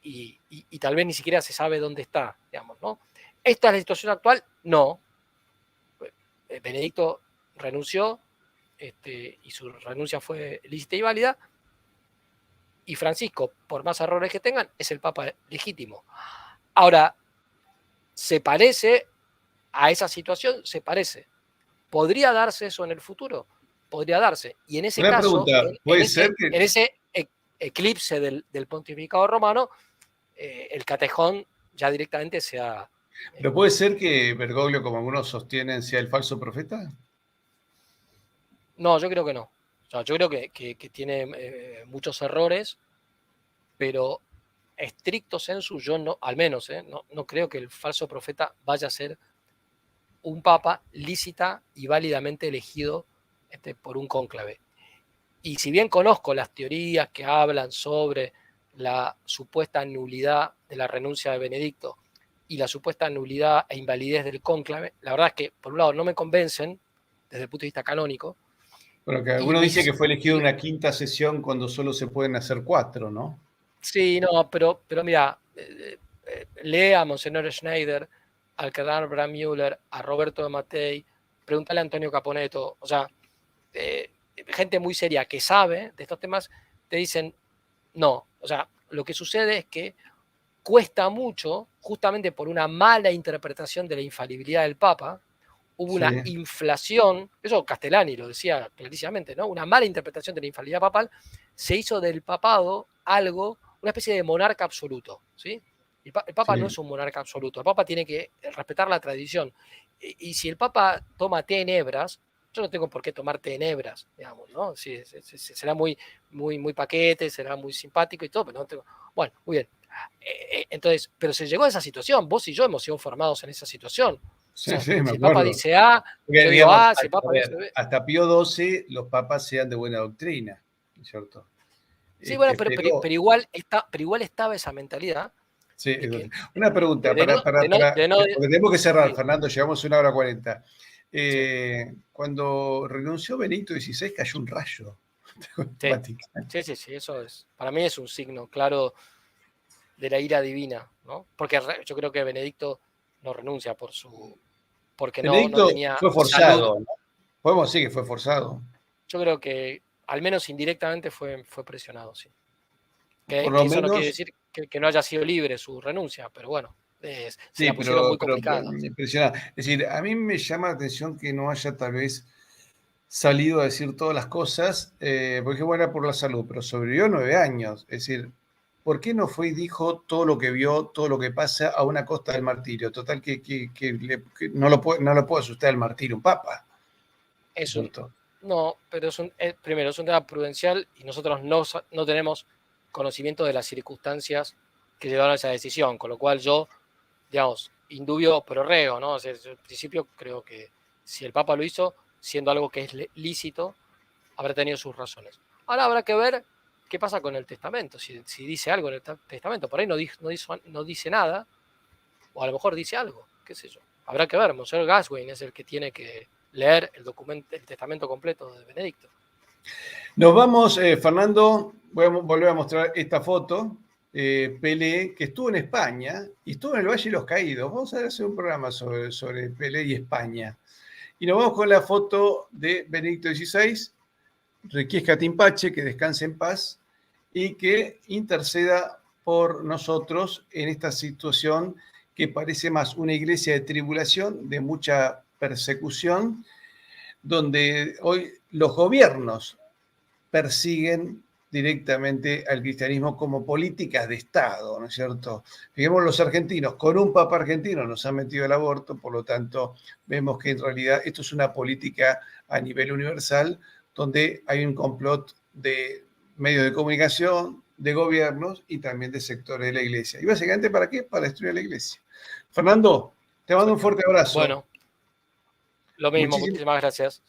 [SPEAKER 2] y tal vez ni siquiera se sabe dónde está, digamos, ¿no? ¿Esta es la situación actual? No. Benedicto renunció, y su renuncia fue lícita y válida, y Francisco, por más errores que tengan, es el papa legítimo. Ahora, ¿se parece a esa situación? Se parece. ¿Podría darse eso en el futuro? Podría darse. Y en ese
[SPEAKER 1] Una
[SPEAKER 2] caso,
[SPEAKER 1] pregunta, ¿puede ser que...
[SPEAKER 2] en ese eclipse del pontificado romano, el catejón ya directamente sea...
[SPEAKER 1] ¿Pero puede ser que Bergoglio, como algunos sostienen, sea el falso profeta?
[SPEAKER 2] No, yo creo que no. O sea, yo creo que tiene muchos errores, pero estricto sensu, yo no, al menos, no creo que el falso profeta vaya a ser un papa lícita y válidamente elegido por un cónclave. Y si bien conozco las teorías que hablan sobre la supuesta nulidad de la renuncia de Benedicto y la supuesta nulidad e invalidez del cónclave, la verdad es que, por un lado, no me convencen desde el punto de vista canónico.
[SPEAKER 1] Bueno, que algunos dicen que fue elegido una quinta sesión cuando solo se pueden hacer 4, ¿no?
[SPEAKER 2] Sí, no, pero mira, lea a Monseñor Schneider, al cardenal Bram Müller, a Roberto de Mattei, pregúntale a Antonio Caponeto, o sea, gente muy seria que sabe de estos temas, te dicen, no, o sea, lo que sucede es que cuesta mucho, justamente por una mala interpretación de la infalibilidad del Papa, hubo una inflación, eso Castellani lo decía clarísimamente, ¿no? Una mala interpretación de la infalibilidad papal, se hizo del papado algo, una especie de monarca absoluto, ¿sí? El Papa no es un monarca absoluto, el Papa tiene que respetar la tradición. Y si el Papa toma té en hebras, yo no tengo por qué tomar té en hebras, digamos, ¿no? Sí, será muy, muy, muy paquete, será muy simpático y todo, pero no tengo... Bueno, muy bien. Entonces, pero se llegó a esa situación, vos y yo hemos sido formados en esa situación.
[SPEAKER 1] Sí,
[SPEAKER 2] O sea,
[SPEAKER 1] sí, me
[SPEAKER 2] si el Papa
[SPEAKER 1] acuerdo.
[SPEAKER 2] dice A,
[SPEAKER 1] Porque,
[SPEAKER 2] yo digo
[SPEAKER 1] digamos,
[SPEAKER 2] A, si el Papa dice B.
[SPEAKER 1] hasta Pío XII los papas sean de buena doctrina, ¿cierto?
[SPEAKER 2] Sí, bueno,
[SPEAKER 1] Pero
[SPEAKER 2] pero igual estaba esa mentalidad,
[SPEAKER 1] Sí,
[SPEAKER 2] de que,
[SPEAKER 1] una pregunta,
[SPEAKER 2] de no, de no, de no-
[SPEAKER 1] porque tenemos que cerrar,
[SPEAKER 2] sí,
[SPEAKER 1] Fernando, llevamos 1 hora 40.
[SPEAKER 2] sí,
[SPEAKER 1] Cuando renunció Benito XVI cayó un rayo.
[SPEAKER 2] sí, sí, eso es, para mí es un signo claro de la ira divina, ¿no? Porque yo creo que Benedicto no renuncia porque no
[SPEAKER 1] Benedicto
[SPEAKER 2] tenía
[SPEAKER 1] fue
[SPEAKER 2] salud.
[SPEAKER 1] forzado, ¿no? Podemos decir que fue forzado.
[SPEAKER 2] Yo creo que al menos indirectamente fue presionado, sí.
[SPEAKER 1] Por
[SPEAKER 2] Que
[SPEAKER 1] lo
[SPEAKER 2] eso no quiere
[SPEAKER 1] menos,
[SPEAKER 2] decir que no haya sido libre su renuncia, pero bueno, se
[SPEAKER 1] sí,
[SPEAKER 2] la pusieron muy
[SPEAKER 1] pero
[SPEAKER 2] complicada.
[SPEAKER 1] me impresiona. Es decir, a mí me llama la atención que no haya tal vez salido a decir todas las cosas, porque bueno, era por la salud, pero sobrevivió 9 años. Es decir, ¿por qué no fue y dijo todo lo que vio, todo lo que pasa a una costa del martirio? Total, que no lo puede asustar el martirio un papa, ¿no es
[SPEAKER 2] Es un,
[SPEAKER 1] cierto?
[SPEAKER 2] no, pero primero, es un tema prudencial y nosotros no tenemos conocimiento de las circunstancias que llevaron a esa decisión, con lo cual yo, digamos, indubio pro reo, ¿no? O sea, en principio creo que si el Papa lo hizo, siendo algo que es lícito, habrá tenido sus razones. Ahora habrá que ver qué pasa con el testamento, si dice algo en el testamento, por ahí no dice nada, o a lo mejor dice algo, qué sé yo. Habrá que ver, Monseñor Gaswain es el que tiene que leer el testamento completo de Benedicto.
[SPEAKER 1] Nos vamos, Fernando, voy a volver a mostrar esta foto. Pelé, que estuvo en España y estuvo en el Valle de los Caídos. Vamos a hacer un programa sobre Pelé y España. Y nos vamos con la foto de Benedicto XVI, Requiescat in pace, que descanse en paz y que interceda por nosotros en esta situación que parece más una iglesia de tribulación, de mucha persecución, donde hoy los gobiernos persiguen directamente al cristianismo como políticas de Estado, ¿no es cierto? Fijemos los argentinos, con un papa argentino nos han metido el aborto, por lo tanto vemos que en realidad esto es una política a nivel universal donde hay un complot de medios de comunicación, de gobiernos y también de sectores de la iglesia. ¿Y básicamente para qué? Para destruir la iglesia. Fernando, te mando un fuerte abrazo.
[SPEAKER 2] Bueno, lo mismo,
[SPEAKER 1] Muchísimas
[SPEAKER 2] muchísimas gracias.